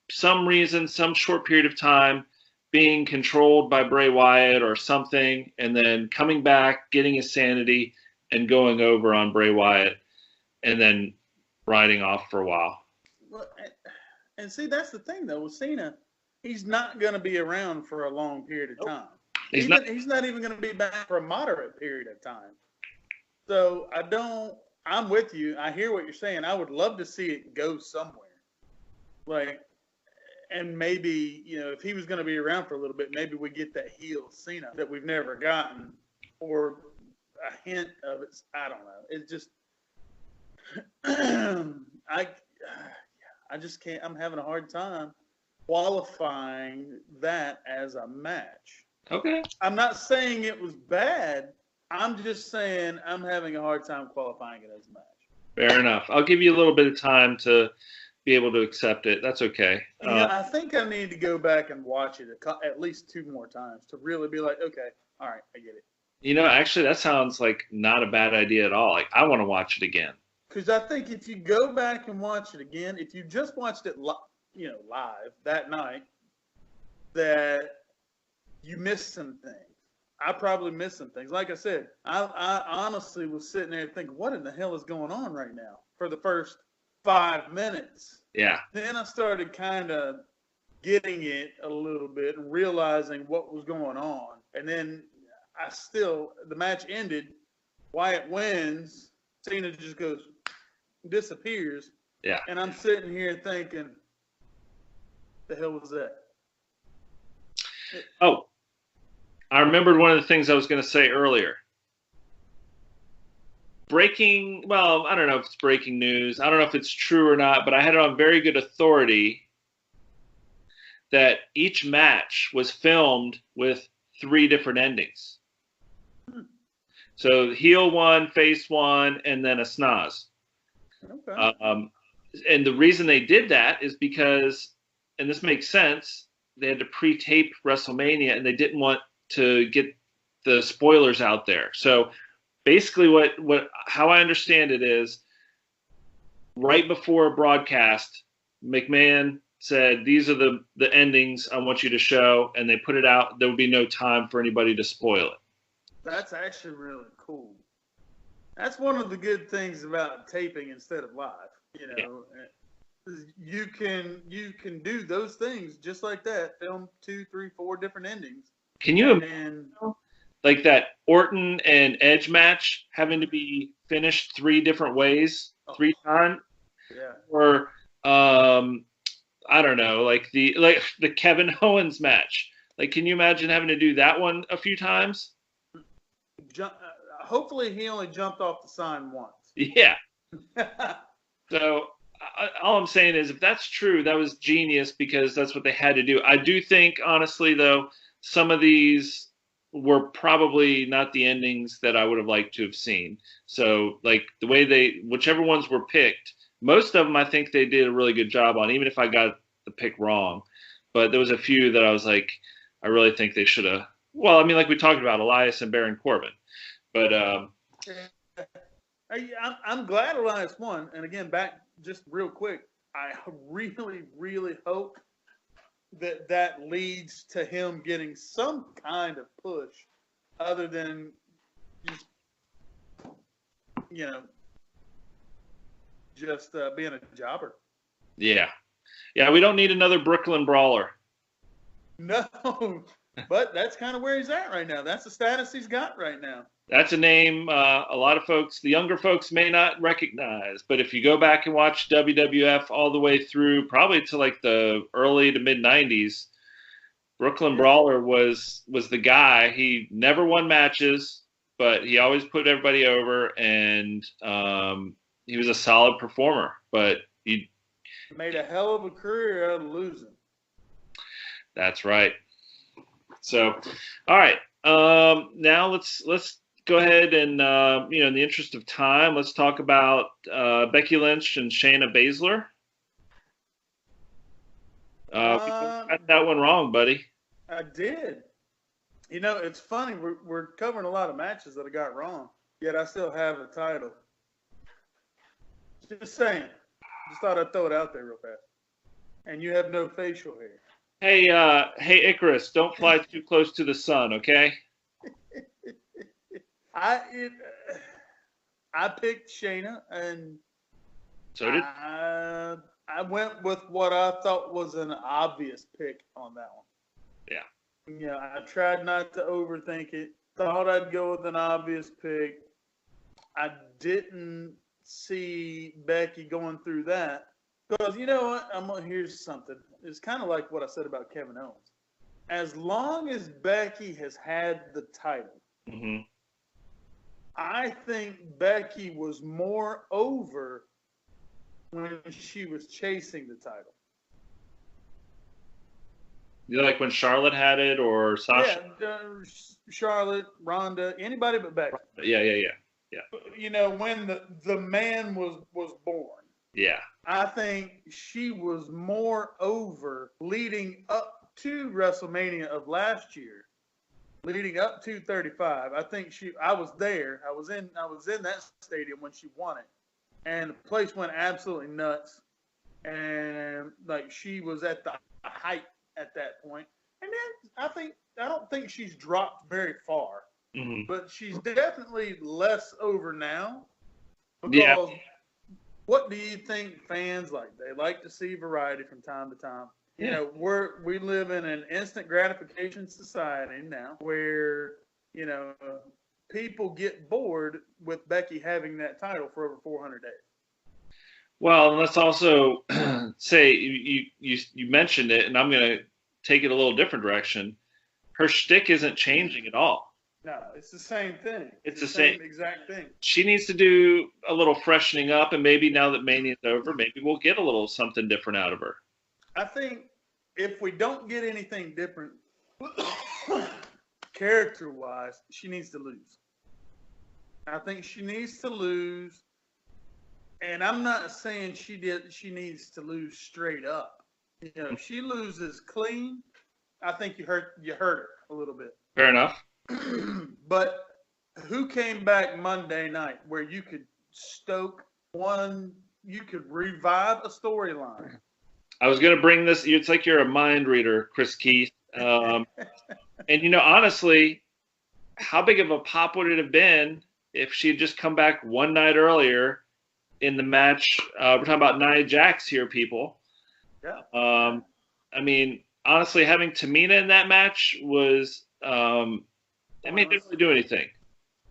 some reason, some short period of time being controlled by Bray Wyatt or something, and then coming back, getting his sanity and going over on Bray Wyatt and then riding off for a while. Well, and see, that's the thing though with Cena. He's not going to be around for a long period of time. He's not even going to be back for a moderate period of time. So I'm with you. I hear what you're saying. I would love to see it go somewhere. Like, and maybe, if he was going to be around for a little bit, maybe we get that heel Cena that we've never gotten, or a hint of it. I don't know. It's just, I just can't, I'm having a hard time qualifying that as a match. Okay. I'm not saying it was bad. I'm just saying I'm having a hard time qualifying it as a match. Fair enough. I'll give you a little bit of time to be able to accept it. That's okay. I think I need to go back and watch it at least 2 more times to really be like, okay, all right, I get it. Actually, that sounds like not a bad idea at all. Like, I want to watch it again. Because I think if you go back and watch it again, if you just watched it, live that night, that you missed some things. I probably missed some things. Like I said, I honestly was sitting there thinking, what in the hell is going on right now for the first 5 minutes? Yeah. Then I started kind of getting it a little bit and realizing what was going on. And then the match ended. Wyatt wins. Cena just disappears. Yeah. And I'm sitting here thinking, the hell was that? Oh, I remembered one of the things I was going to say earlier. Well, I don't know if it's breaking news. I don't know if it's true or not, but I had it on very good authority that each match was filmed with 3 different endings. So heel 1, face 1, and then a snaz. Okay. And the reason they did that is because, and this makes sense, they had to pre-tape WrestleMania and they didn't want to get the spoilers out there. So basically how I understand it is, right before a broadcast, McMahon said, these are the endings I want you to show, and they put it out. There would be no time for anybody to spoil it. That's actually really cool. That's one of the good things about taping instead of live. You can do those things just like that. Film 2, 3, 4 different endings. Can you imagine like that Orton and Edge match having to be finished 3 different ways, 3 times? Yeah. Or I don't know, like the Kevin Owens match. Like, can you imagine having to do that one a few times? Hopefully he only jumped off the sign once. Yeah. So all I'm saying is, if that's true, that was genius because that's what they had to do. I do think, honestly, though, some of these were probably not the endings that I would have liked to have seen. So, like, the way whichever ones were picked, most of them I think they did a really good job on, even if I got the pick wrong. But there was a few that I was like, I really think they should have. Well, I mean, like we talked about, Elias and Baron Corbin. But I'm glad Elias won. And again, back just real quick, I really, really hope that leads to him getting some kind of push other than just, being a jobber. Yeah. Yeah, we don't need another Brooklyn brawler. No, but that's kind of where he's at right now. That's the status he's got right now. That's a name a lot of folks, the younger folks, may not recognize. But if you go back and watch WWF all the way through, probably to like the early to mid 90s, Brooklyn Brawler was the guy. He never won matches, but he always put everybody over, and he was a solid performer. But he made a hell of a career out of losing. That's right. So, all right. Now let's go ahead and in the interest of time, let's talk about Becky Lynch and Shayna Baszler. We got that one wrong, buddy. I did. It's funny. We're covering a lot of matches that I got wrong, yet I still have a title. Just saying. Just thought I'd throw it out there real fast. And you have no facial hair. Hey, Icarus, don't fly too close to the sun, okay? I picked Shayna, and so did I went with what I thought was an obvious pick on that one. Yeah. I tried not to overthink it. Thought I'd go with an obvious pick. I didn't see Becky going through that. Because you know what? Here's something. It's kind of like what I said about Kevin Owens. As long as Becky has had the title, mm-hmm. I think Becky was more over when she was chasing the title. You like when Charlotte had it or Sasha? Yeah, Charlotte, Ronda, anybody but Becky. Yeah. When the man was born. Yeah. I think she was more over leading up to WrestleMania of last year, leading up to 35. I think I was there. I was in that stadium when she won it, and the place went absolutely nuts. And like she was at the height at that point. And then I don't think she's dropped very far, but she's definitely less over now because what do you think fans like? They like to see variety from time to time. You know, we live in an instant gratification society now where, you know, people get bored with Becky having that title for over 400 days. Well, and let's also say you mentioned it, and I'm going to take it a little different direction. Her shtick isn't changing at all. No, it's the same thing. It's the same exact thing. She needs to do a little freshening up, and maybe now that Mania's over, maybe we'll get a little something different out of her. I think if we don't get anything different, character-wise, she needs to lose. I think she needs to lose, and I'm not saying she needs to lose straight up. You know, if she loses clean, I think you hurt her a little bit. Fair enough. But who came back Monday night where you could you could revive a storyline? I was going to bring this. It's like you're a mind reader, Chris Keith. And, you know, honestly, how big of a pop would it have been if she had just come back one night earlier in the match? We're talking about Nia Jax here, people. Yeah. I mean, honestly, having Tamina in that match was, it didn't really do anything.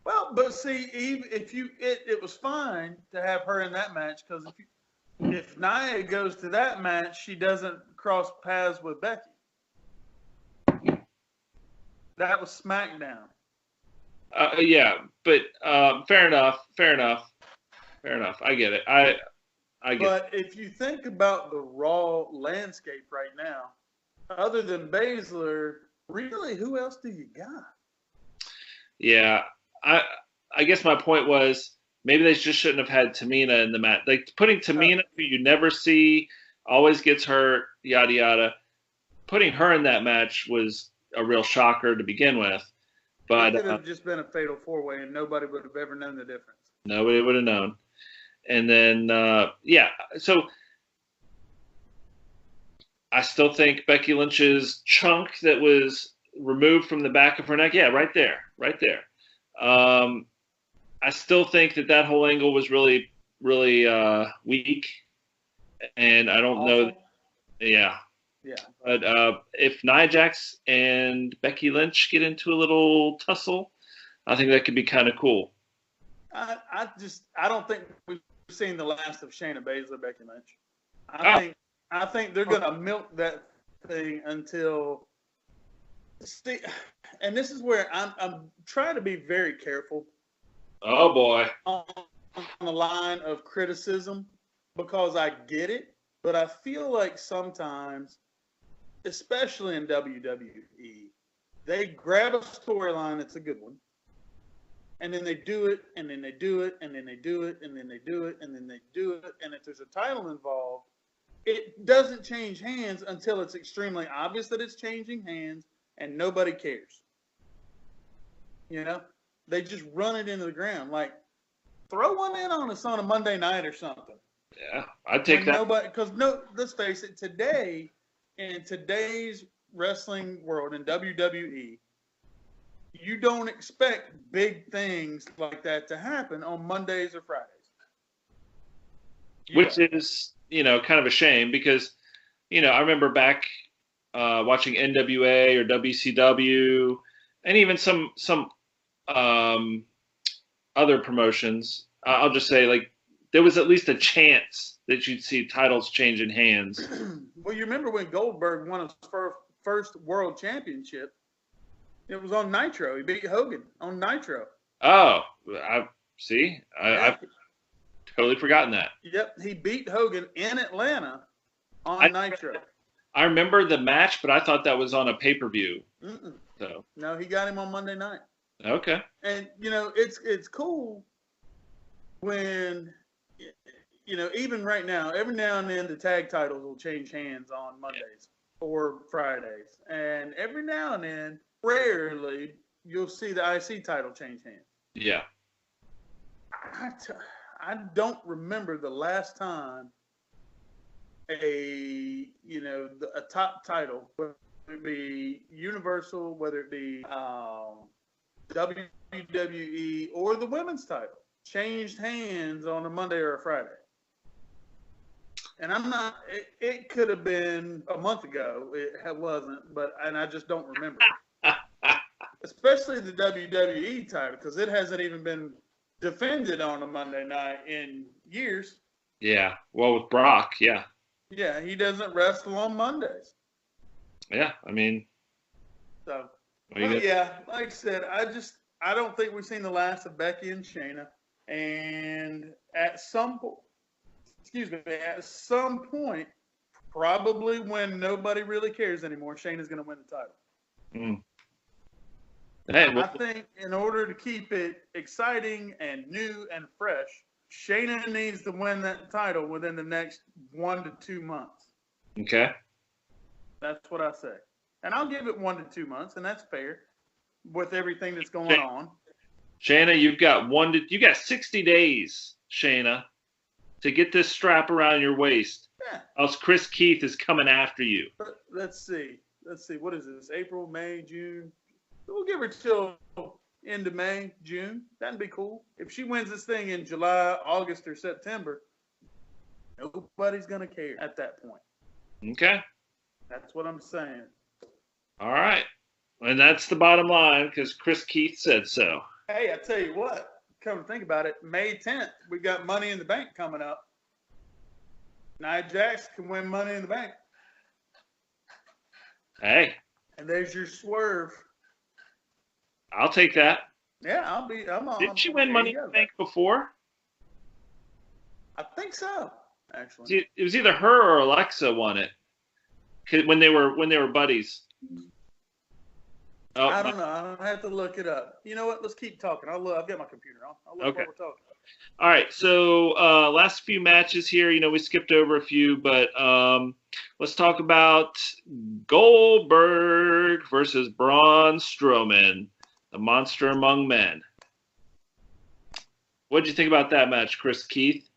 Well, but see, even if it was fine to have her in that match because if Nia goes to that match, she doesn't cross paths with Becky. That was SmackDown. Yeah, but fair enough. I get it. I get But if you think about the Raw landscape right now, other than Baszler, really, who else do you got? Yeah, I guess my point was maybe they just shouldn't have had Tamina in the match. Like putting Tamina, who you never see, always gets hurt, yada yada. Putting her in that match was a real shocker to begin with. But it could have just been a fatal four-way, and nobody would have ever known the difference. Nobody would have known. And then so I still think Becky Lynch's chunk that was removed from the back of her neck, right there. I still think that whole angle was really, really weak, and I don't know. Yeah. But if Nia Jax and Becky Lynch get into a little tussle, I think that could be kind of cool. I don't think we've seen the last of Shayna Baszler, Becky Lynch. I think they're gonna milk that thing until. See, and this is where I'm trying to be very careful. Oh boy. On the line of criticism, because I get it, but I feel like sometimes, especially in WWE, they grab a storyline that's a good one, and then they do it, and then they do it, and then they do it, and then they do it, and then they do it, and if there's a title involved, it doesn't change hands until it's extremely obvious that it's changing hands, and nobody cares. You know? They just run it into the ground. Like, throw one in on us on a Monday night or something. Yeah, I'd take that. Let's face it, today, in today's wrestling world, in WWE, you don't expect big things like that to happen on Mondays or Fridays. Which is, kind of a shame because, I remember back watching NWA or WCW and even some other promotions. I'll just say, like, there was at least a chance that you'd see titles changing hands. Well, you remember when Goldberg won his first world championship? It was on Nitro. He beat Hogan on Nitro. Oh, I've totally forgotten that. Yep, he beat Hogan in Atlanta on Nitro. I remember the match, but I thought that was on a pay-per-view. So no, he got him on Monday night. Okay. And it's cool when even right now, every now and then the tag titles will change hands on Mondays or Fridays. And every now and then, rarely, you'll see the IC title change hands. Yeah. I don't remember the last time a top title, whether it be Universal, whether it be WWE or the women's title, changed hands on a Monday or a Friday. And it could have been a month ago. It wasn't, and I just don't remember. Especially the WWE title, because it hasn't even been defended on a Monday night in years. Yeah. Well, with Brock, yeah. Yeah, he doesn't wrestle on Mondays. Yeah, I mean. So, yeah, like I said, I don't think we've seen the last of Becky and Shayna. And at some point, probably when nobody really cares anymore, Shayna's going to win the title. Mm. Hey, I think in order to keep it exciting and new and fresh, Shayna needs to win that title within the next 1 to 2 months. Okay. That's what I say. And I'll give it 1 to 2 months, and that's fair with everything that's going on. Shayna, you've got 60 days, Shayna, to get this strap around your waist. Yeah. Else Chris Keith is coming after you. Let's see. What is this? April, May, June. We'll give her till end of May, June. That'd be cool. If she wins this thing in July, August, or September, nobody's going to care at that point. Okay. That's what I'm saying. All right. And that's the bottom line because Chris Keith said so. Hey, I tell you what. Come to think about it, May 10th, we got Money in the Bank coming up. Nia Jax can win Money in the Bank. Hey. And there's your swerve. I'll take that. Yeah, I'm on. Didn't she win Money in the Bank before? I think so, actually. It was either her or Alexa won it when they were buddies. Oh, I don't know. I don't have to look it up. You know what? Let's keep talking. I've got my computer on. I'll look what we're talking about. All right. So last few matches here. We skipped over a few, but let's talk about Goldberg versus Braun Strowman, the monster among men. What did you think about that match, Chris Keith?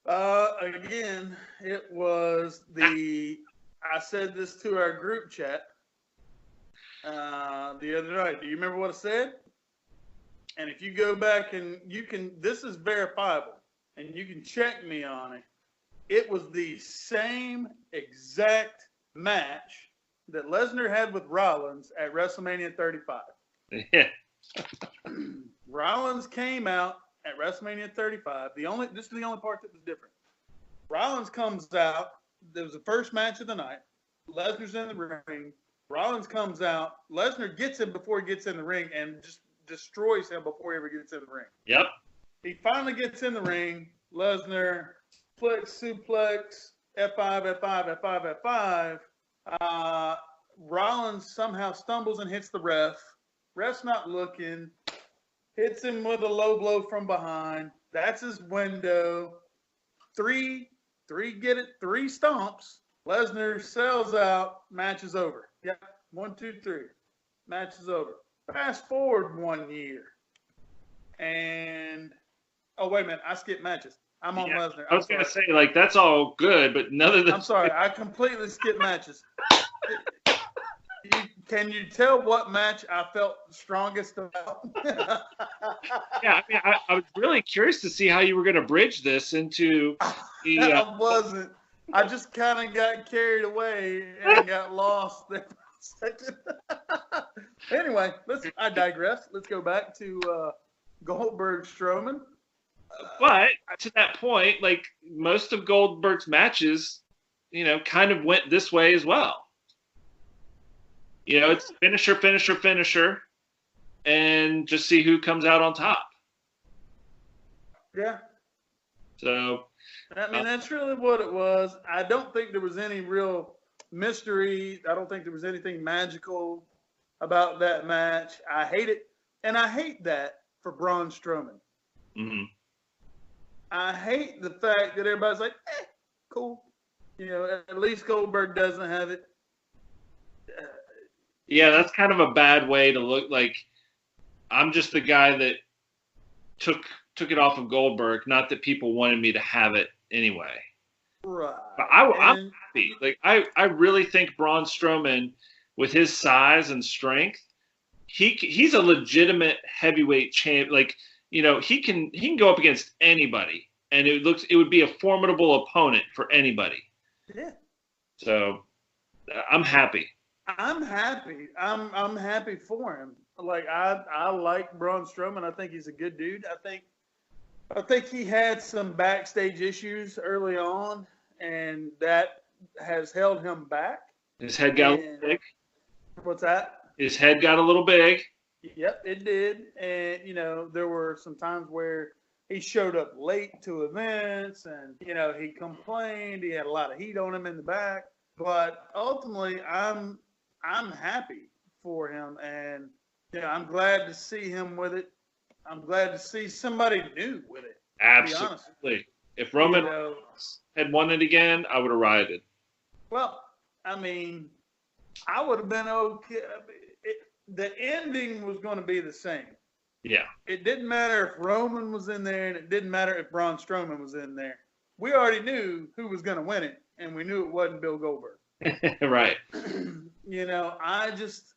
Again, it was I said this to our group chat the other night. Do you remember what I said? And if you go back and this is verifiable, and you can check me on it. It was the same exact match that Lesnar had with Rollins at WrestleMania 35. Yeah. Rollins came out at WrestleMania 35. This is the only part that was different. Rollins comes out. It was the first match of the night. Lesnar's in the ring. Rollins comes out. Lesnar gets him before he gets in the ring and just destroys him before he ever gets in the ring. Yep. He finally gets in the ring. Lesnar suplex, F5, F5, F5, F5. Rollins somehow stumbles and hits the ref. Ref's not looking. Hits him with a low blow from behind. That's his window. Three stomps. Lesnar sells out. Match is over. Yep. 1, 2, 3. Match is over. Fast forward 1 year. And, wait a minute. I skipped matches. I'm on Lesnar. I was going to say, that's all good, but none of this. I'm sorry. I completely skipped matches. Can you tell what match I felt strongest about? Yeah, I was really curious to see how you were going to bridge this into the. I wasn't. I just kind of got carried away and got lost there for a second. Anyway, I digress. Let's go back to Goldberg Strowman. But to that point, most of Goldberg's matches, kind of went this way as well. It's finisher, and just see who comes out on top. Yeah. So. That's really what it was. I don't think there was any real mystery. I don't think there was anything magical about that match. I hate it. And I hate that for Braun Strowman. Mm-hmm. I hate the fact that everybody's like, cool. At least Goldberg doesn't have it. Yeah, that's kind of a bad way to look. Like, I'm just the guy that took it off of Goldberg. Not that people wanted me to have it anyway. Right. But I'm happy. Like, I really think Braun Strowman, with his size and strength, he's a legitimate heavyweight champ. Like, he can go up against anybody, and it would be a formidable opponent for anybody. Yeah. So, I'm happy. I'm happy. I'm happy for him. Like I like Braun Strowman. I think he's a good dude. I think he had some backstage issues early on, and that has held him back. His head got a little big. What's that? His head got a little big. Yep, it did. And there were some times where he showed up late to events, and he complained. He had a lot of heat on him in the back. But ultimately, I'm happy for him, and I'm glad to see him with it. I'm glad to see somebody new with it. Absolutely. If Roman had won it again, I would have rioted. Well, I mean, I would have been okay. The ending was going to be the same. Yeah. It didn't matter if Roman was in there, and it didn't matter if Braun Strowman was in there. We already knew who was going to win it, and we knew it wasn't Bill Goldberg. Right. I just,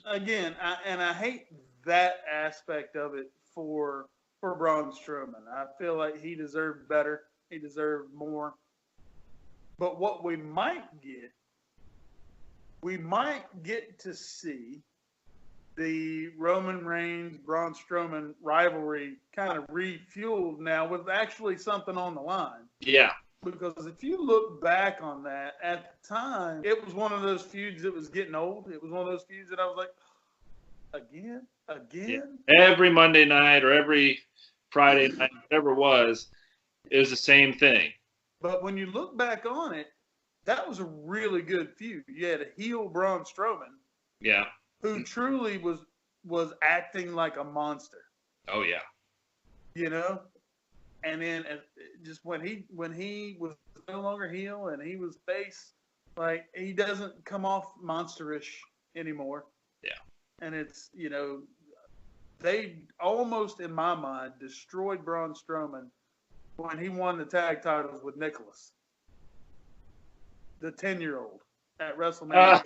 again, I hate that aspect of it for Braun Strowman. I feel like he deserved better. He deserved more. But what we might get to see the Roman Reigns, Braun Strowman rivalry kind of refueled now with actually something on the line. Yeah. Because if you look back on that, at the time, it was one of those feuds that was getting old. It was one of those feuds that I was like, again? Yeah. Every Monday night or every Friday night, whatever it was the same thing. But when you look back on it, that was a really good feud. You had a heel Braun Strowman. Yeah. Who truly was acting like a monster. Oh, yeah. And then just when he was no longer heel and he was face, like he doesn't come off monsterish anymore. Yeah. And it's, they almost, in my mind, destroyed Braun Strowman when he won the tag titles with Nicholas, the 10-year-old at WrestleMania.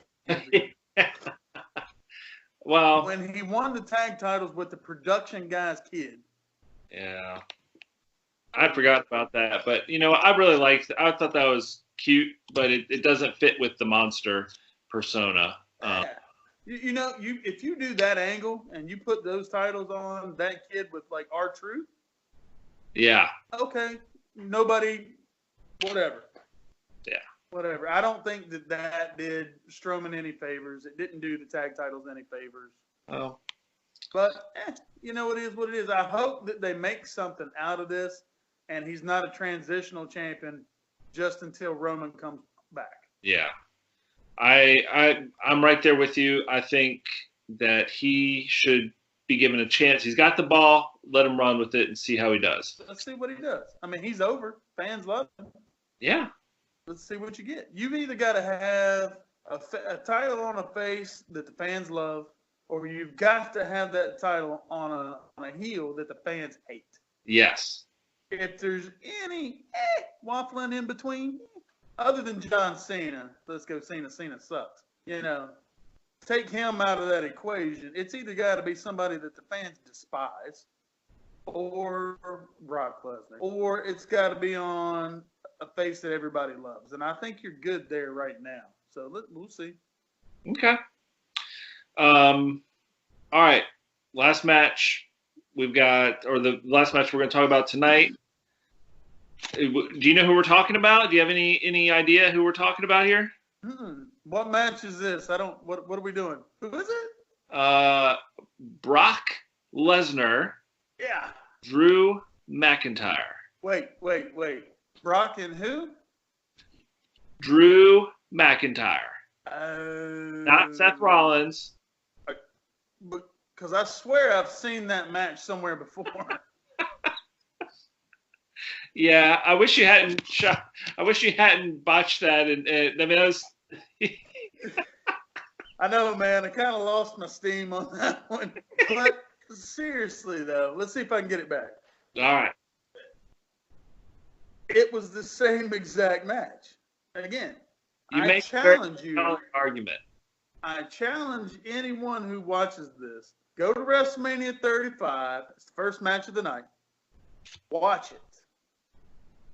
Well, when he won the tag titles with the production guy's kid. Yeah. I forgot about that, but I really liked it. I thought that was cute, but it doesn't fit with the monster persona. If you do that angle and you put those titles on that kid with like R-Truth, yeah, okay, nobody, whatever. Yeah, whatever. I don't think that did Strowman any favors. It didn't do the tag titles any favors. Oh, but it is what it is. I hope that they make something out of this. And he's not a transitional champion just until Roman comes back. Yeah. I'm right there with you. I think that he should be given a chance. He's got the ball. Let him run with it and see how he does. Let's see what he does. I mean, he's over. Fans love him. Yeah. Let's see what you get. You've either got to have a title on a face that the fans love, or you've got to have that title on a heel that the fans hate. Yes. If there's any waffling in between, other than John Cena, let's go Cena. Cena sucks. Take him out of that equation. It's either got to be somebody that the fans despise, or Brock Lesnar, or it's got to be on a face that everybody loves. And I think you're good there right now. So we'll see. Okay. All right. Last match we've got, or the last match we're going to talk about tonight. Do you know who we're talking about? Do you have any idea who we're talking about here? What match is this? What are we doing? Who is it? Brock Lesnar. Yeah. Drew McIntyre. Wait. Brock and who? Drew McIntyre. Not Seth Rollins. Because I swear I've seen that match somewhere before. Yeah, I wish you hadn't shot. I wish you hadn't botched that. And I mean, that was. I know, man. I kind of lost my steam on that one. But seriously, though, let's see if I can get it back. All right. It was the same exact match. Again, You I make challenge a you. very argument. I challenge anyone who watches this. Go to WrestleMania 35. It's the first match of the night. Watch it.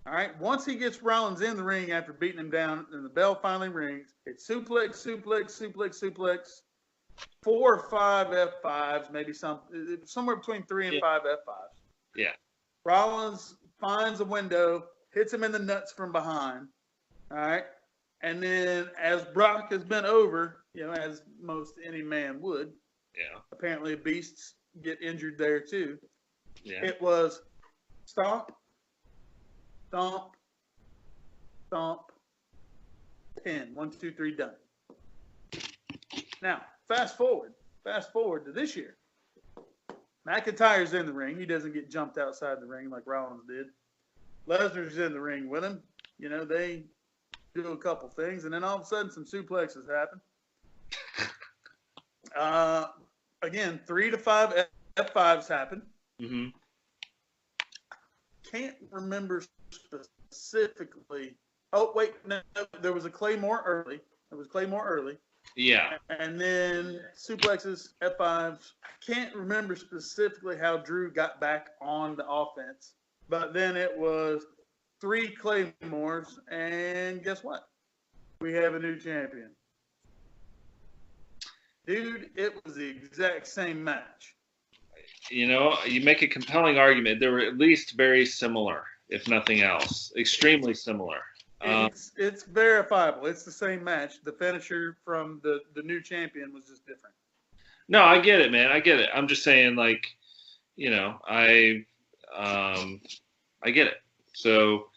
All right. Once he gets Rollins in the ring after beating him down and the bell finally rings, it's suplex, suplex, suplex, suplex, 4 or 5 F5s, maybe somewhere between 3 and 5 F5s. Yeah. Rollins finds a window, hits him in the nuts from behind. All right. And then as Brock has been over, as most any man would, apparently beasts get injured there too. Yeah. It was stomp, stomp, stomp, pin. 1, 2, 3, done. Now, fast forward to this year. McIntyre's in the ring. He doesn't get jumped outside the ring like Rollins did. Lesnar's in the ring with him. They do a couple things, and then all of a sudden some suplexes happen. Again, 3 to 5 F5s happen. Mm-hmm. Can't remember specifically. Oh, wait, no, there was a Claymore early. Yeah. And then suplexes, F5s. I can't remember specifically how Drew got back on the offense. But then it was 3 Claymores, and guess what? We have a new champion. Dude, it was the exact same match. You make a compelling argument. They were at least very similar, if nothing else. Extremely similar. It's verifiable. It's the same match. The finisher from the new champion was just different. No, I get it, man. I get it. I'm just saying, like, I get it. So.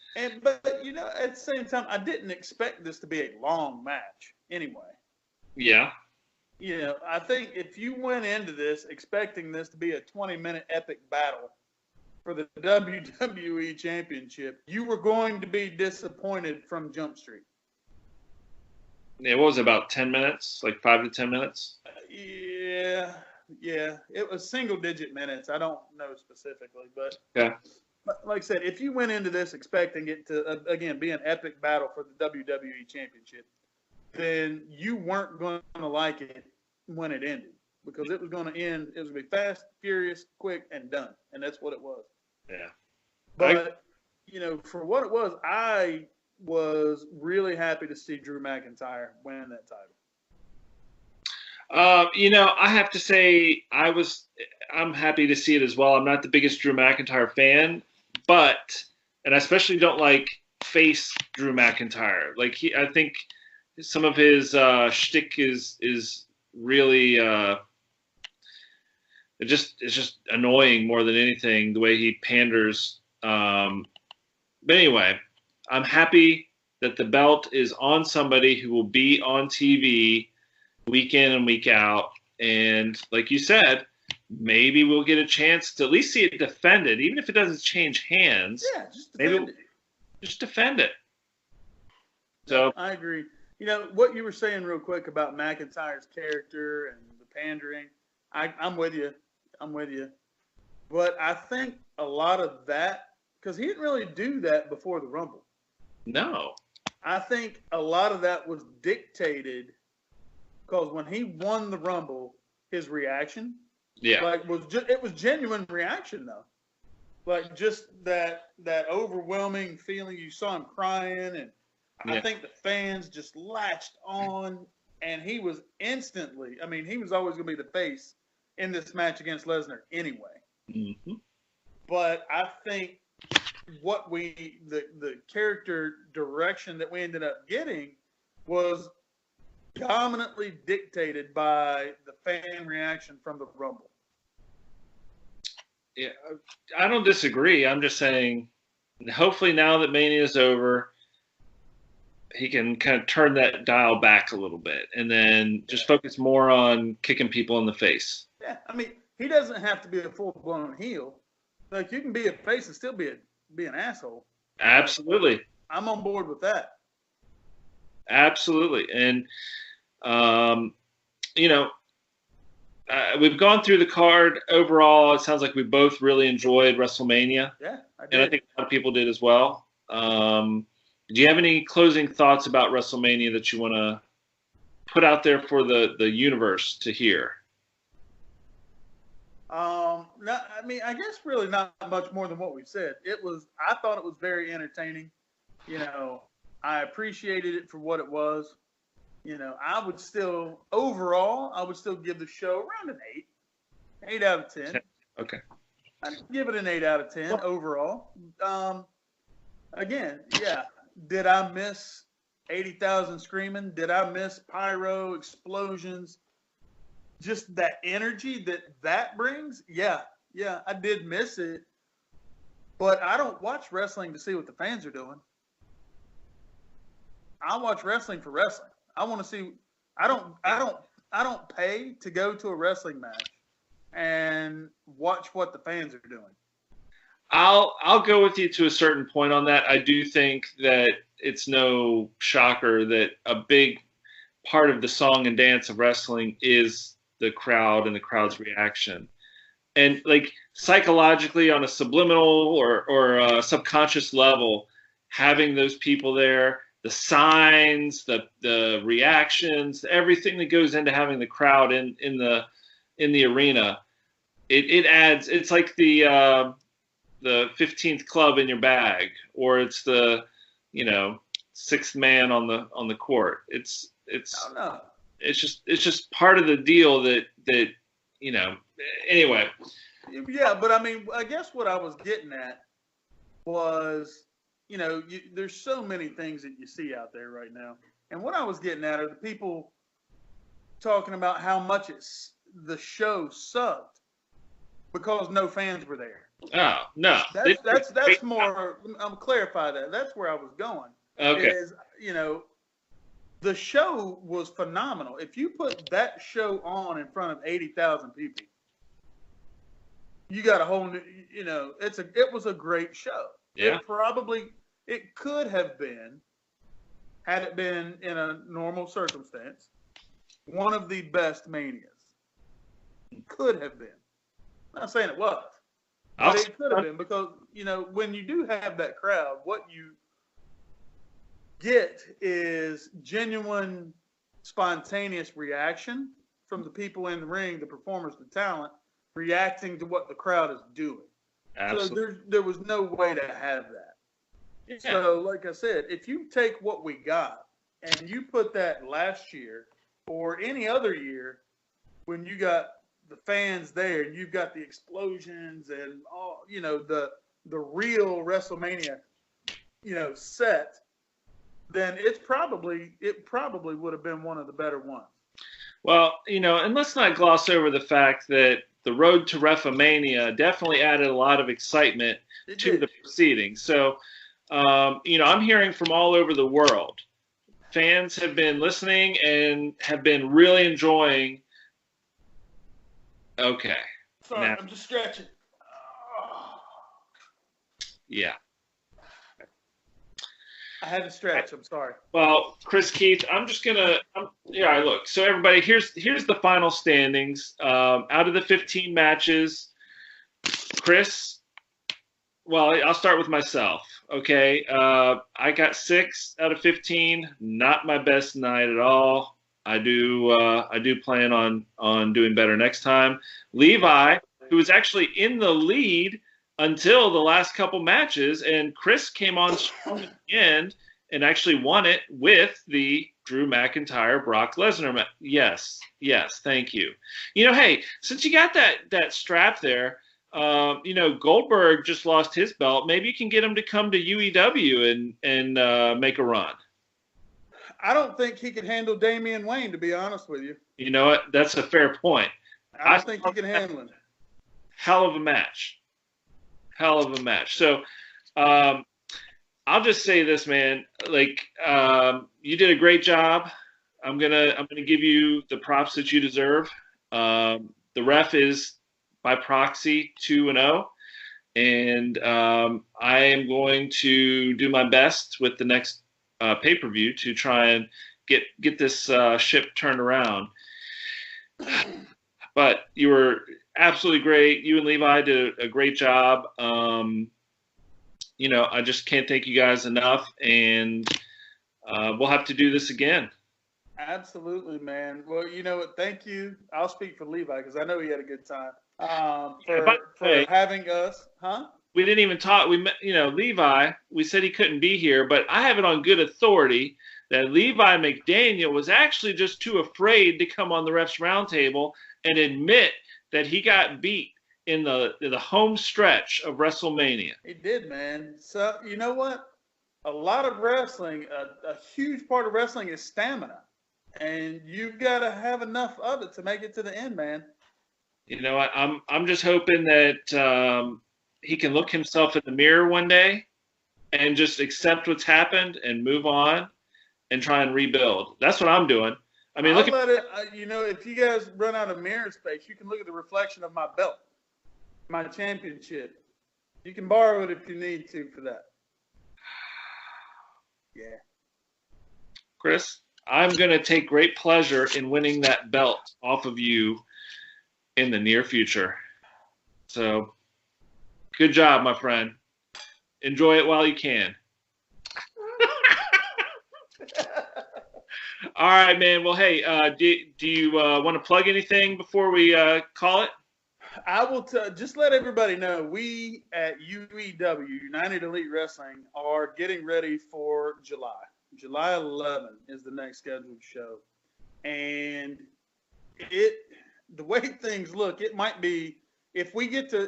But at the same time, I didn't expect this to be a long match anyway. Yeah. I think if you went into this expecting this to be a 20-minute epic battle for the WWE Championship, you were going to be disappointed from Jump Street. It was about 10 minutes, like 5 to 10 minutes. Yeah. It was single-digit minutes. I don't know specifically, but yeah. Like I said, if you went into this expecting it to again be an epic battle for the WWE Championship, then you weren't going to like it when it ended, because it was going to end. It was going to be fast, furious, quick, and done, and that's what it was. Yeah. But for what it was, I was really happy to see Drew McIntyre win that title. I have to say I'm happy to see it as well. I'm not the biggest Drew McIntyre fan, and I especially don't like face Drew McIntyre. Like I think some of his shtick is really it's just annoying more than anything, the way he panders. But anyway, I'm happy that the belt is on somebody who will be on TV week in and week out. And like you said, maybe we'll get a chance to at least see it defended, even if it doesn't change hands. Yeah, just defend it. So I agree. What you were saying real quick about McIntyre's character and the pandering, I'm with you. But I think a lot of that, because he didn't really do that before the Rumble. No. I think a lot of that was dictated because when he won the Rumble, his reaction, it was genuine reaction though. Like just that overwhelming feeling. You saw him crying, and I think the fans just latched on, and he was instantly. I mean, he was always going to be the face in this match against Lesnar anyway. Mm-hmm. But I think the character direction that we ended up getting was dominantly dictated by the fan reaction from the Rumble. Yeah, I don't disagree. I'm just saying, hopefully now that Mania is over, he can kind of turn that dial back a little bit and then just focus more on kicking people in the face. Yeah, I mean, he doesn't have to be a full-blown heel. Like, you can be a face and still be an asshole. Absolutely. I'm on board with that. Absolutely. And, you know, we've gone through the card. Overall, it sounds like we both really enjoyed WrestleMania. Yeah, I did. And I think a lot of people did as well. Do you have any closing thoughts about WrestleMania that you want to put out there for the universe to hear? I mean, I guess really not much more than what we said. I thought it was very entertaining. You know, I appreciated it for what it was. You know, overall, I would still give the show around an 8 out of 10. Okay. I'd give it an 8 out of 10 overall. Again, yeah. Did I miss 80,000 screaming? Did I miss pyro, explosions? Just that energy that brings? Yeah, I did miss it. But I don't watch wrestling to see what the fans are doing. I watch wrestling for wrestling. I want to see. I don't pay to go to a wrestling match and watch what the fans are doing. I'll go with you to a certain point on that. I do think that it's no shocker that a big part of the song and dance of wrestling is the crowd and the crowd's reaction. And like psychologically on a subliminal or a subconscious level, having those people there, the signs, the reactions, everything that goes into having the crowd in the arena, it adds. It's like the 15th club in your bag, or it's the sixth man on the court. It's just part of the deal that anyway. Yeah, but I mean, I guess what I was getting at was, there's so many things that you see out there right now. And what I was getting at are the people talking about how much the show sucked because no fans were there. Oh, no. That's more, I'm clarify that. That's where I was going. Okay. Is, the show was phenomenal. If you put that show on in front of 80,000 people, you got a whole new, it was a great show. Yeah. It could have been, had it been in a normal circumstance, one of the best Manias. It could have been. I'm not saying it was. But it could have been because, when you do have that crowd, what you get is genuine, spontaneous reaction from the people in the ring, the performers, the talent, reacting to what the crowd is doing. Absolutely. So there was no way to have that. Yeah. So, like I said, if you take what we got and you put that last year or any other year when you got the fans there, you've got the explosions and all, the real WrestleMania, set, then it probably would have been one of the better ones. Well, and let's not gloss over the fact that the road to WrestleMania definitely added a lot of excitement to the proceedings. So, I'm hearing from all over the world. Fans have been listening and have been really enjoying. Okay. Sorry, I'm just stretching. Yeah. I had to stretch. I'm sorry. Well, Chris Keith, look. So everybody, here's the final standings. Out of the 15 matches, Chris. Well, I'll start with myself. Okay. I got 6 out of 15. Not my best night at all. I do plan on doing better next time. Levi, who was actually in the lead until the last couple matches, and Chris came on strong at the end and actually won it with the Drew McIntyre Brock Lesnar match. Yes, thank you. Hey, since you got that strap there, Goldberg just lost his belt. Maybe you can get him to come to UEW and make a run. I don't think he could handle Damian Wayne, to be honest with you. You know what? That's a fair point. I don't think he can handle him. Hell of a match. So, I'll just say this, man. Like, you did a great job. I'm gonna give you the props that you deserve. The ref is by proxy 2-0, and I am going to do my best with the next pay-per-view to try and get this ship turned around. But you were absolutely great. You and Levi did a great job. I just can't thank you guys enough, and we'll have to do this again. Absolutely, man. Well, you know what? Thank you. I'll speak for Levi because I know he had a good time for having us. Huh? We didn't even talk. We met, Levi. We said he couldn't be here, but I have it on good authority that Levi McDaniel was actually just too afraid to come on the Ref's Roundtable and admit that he got beat in the home stretch of WrestleMania. He did, man. So you know what? A lot of wrestling, a huge part of wrestling is stamina. And you've got to have enough of it to make it to the end, man. You know, I'm just hoping that he can look himself in the mirror one day and just accept what's happened and move on and try and rebuild. That's what I'm doing. I mean, if you guys run out of mirror space, you can look at the reflection of my belt, my championship. You can borrow it if you need to for that. Yeah. Chris, I'm going to take great pleasure in winning that belt off of you in the near future. So, good job, my friend. Enjoy it while you can. All right, man. Well, hey, do you want to plug anything before we call it? I will just let everybody know we at UEW, United Elite Wrestling, are getting ready for July. July 11 is the next scheduled show. And the way things look, it might be if we get to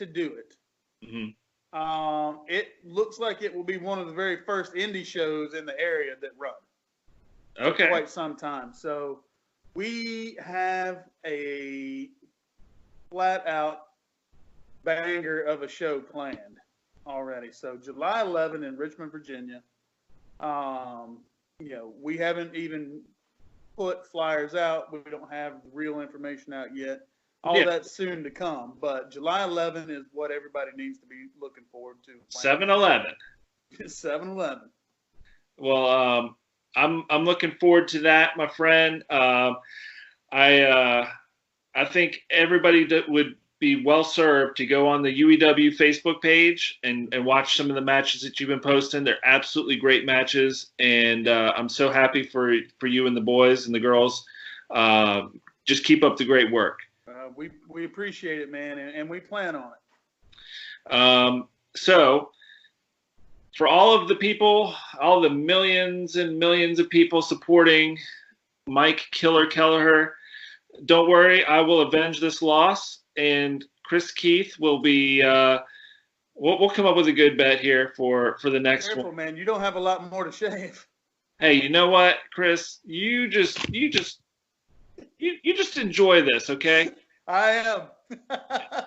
do it. Mm-hmm. It looks like it will be one of the very first indie shows in the area that run. Okay. For quite some time. So we have a flat out banger of a show planned already. So July 11 in Richmond, Virginia. We haven't even put flyers out. We don't have the real information out yet. All that's soon to come. But July 11 is what everybody needs to be looking forward to. 7-Eleven. 7-Eleven. Well, I'm looking forward to that, my friend. I think everybody would be well served to go on the UEW Facebook page and watch some of the matches that you've been posting. They're absolutely great matches, and I'm so happy for you and the boys and the girls. Just keep up the great work. We appreciate it, man, and we plan on it. So for all of the people, all the millions and millions of people supporting Mike Kelleher, don't worry, I will avenge this loss, and Chris Keith will be. We'll come up with a good bet here for the next one. Careful, man, you don't have a lot more to shave. Hey, you know what, Chris? You just enjoy this, okay? I am.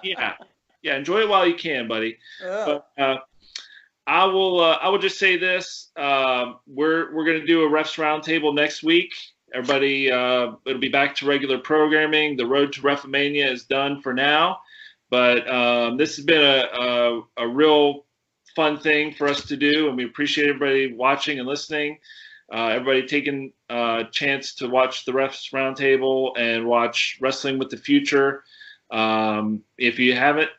Yeah, enjoy it while you can, buddy. But I will just say this: we're going to do a Ref's Roundtable next week. Everybody, it'll be back to regular programming. The road to WrestleMania is done for now, but this has been a real fun thing for us to do, and we appreciate everybody watching and listening. Everybody taking a chance to watch the Ref's Roundtable and watch Wrestling with the Future. If you haven't,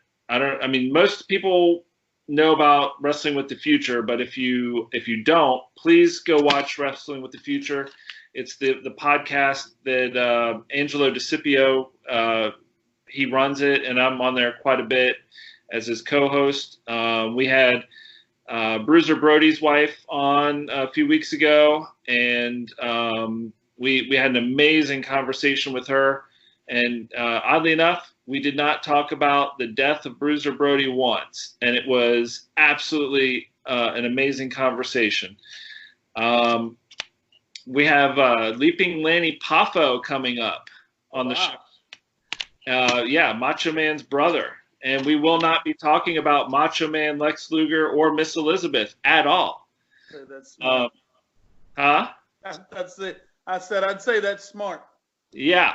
most people know about Wrestling with the Future, but if you don't, please go watch Wrestling with the Future. It's the podcast that Angelo DeCipio, he runs it, and I'm on there quite a bit as his co-host. We had Bruiser Brody's wife on a few weeks ago, and we had an amazing conversation with her. And oddly enough, we did not talk about the death of Bruiser Brody once, and it was absolutely an amazing conversation. We have Leaping Lanny Poffo coming up on the show. Macho Man's brother. And we will not be talking about Macho Man Lex Luger or Miss Elizabeth at all. That's smart. That's it. I'd say that's smart. Yeah.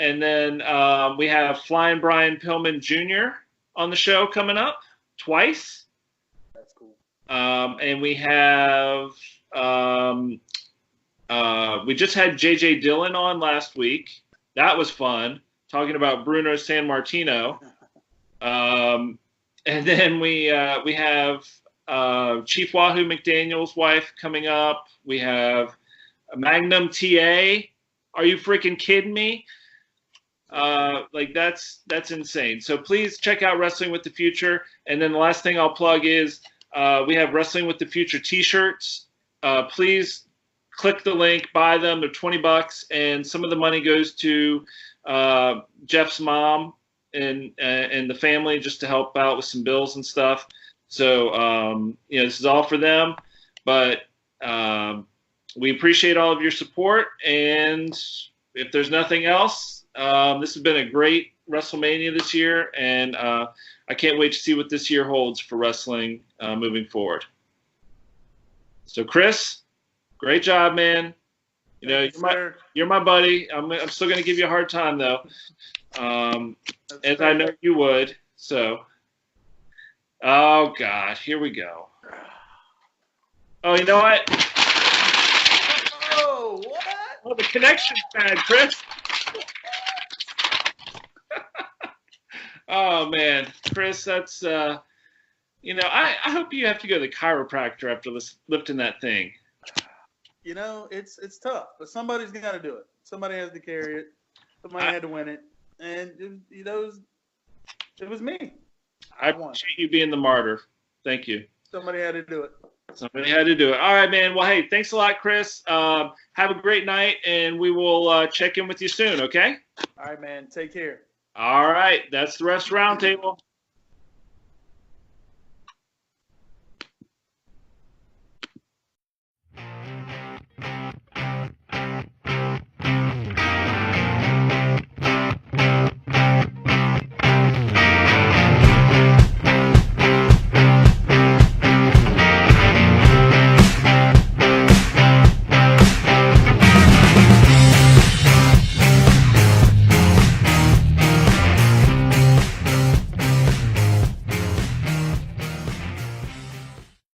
And then we have Flying Brian Pillman Jr. on the show coming up twice. That's cool. And we have we just had JJ Dillon on last week. That was fun, talking about Bruno Sammartino. And then we have Chief Wahoo McDaniel's wife coming up. We have Magnum TA. Are you freaking kidding me? Like that's insane. So please check out Wrestling with the Future. And then the last thing I'll plug is we have Wrestling with the Future t-shirts. Please click the link, buy them. They're $20, and some of the money goes to Jeff's mom and the family, just to help out with some bills and stuff. So this is all for them. But we appreciate all of your support. And if there's nothing else, this has been a great WrestleMania this year, and I can't wait to see what this year holds for wrestling moving forward. So, Chris, great job, man. You're my buddy. I'm still going to give you a hard time, though, as I know you would. So, oh, God, here we go. Oh, you know what? Oh, what? Oh, the connection's bad, Chris. Oh, man. Chris, that's, I hope you have to go to the chiropractor after lifting that thing. It's tough, but somebody's got to do it. Somebody has to carry it. Somebody had to win it. And, it was me. I appreciate you being the martyr. Thank you. Somebody had to do it. Somebody had to do it. All right, man. Well, hey, thanks a lot, Chris. Have a great night, and we will check in with you soon, okay? All right, man. Take care. All right. That's the Ref's Roundtable.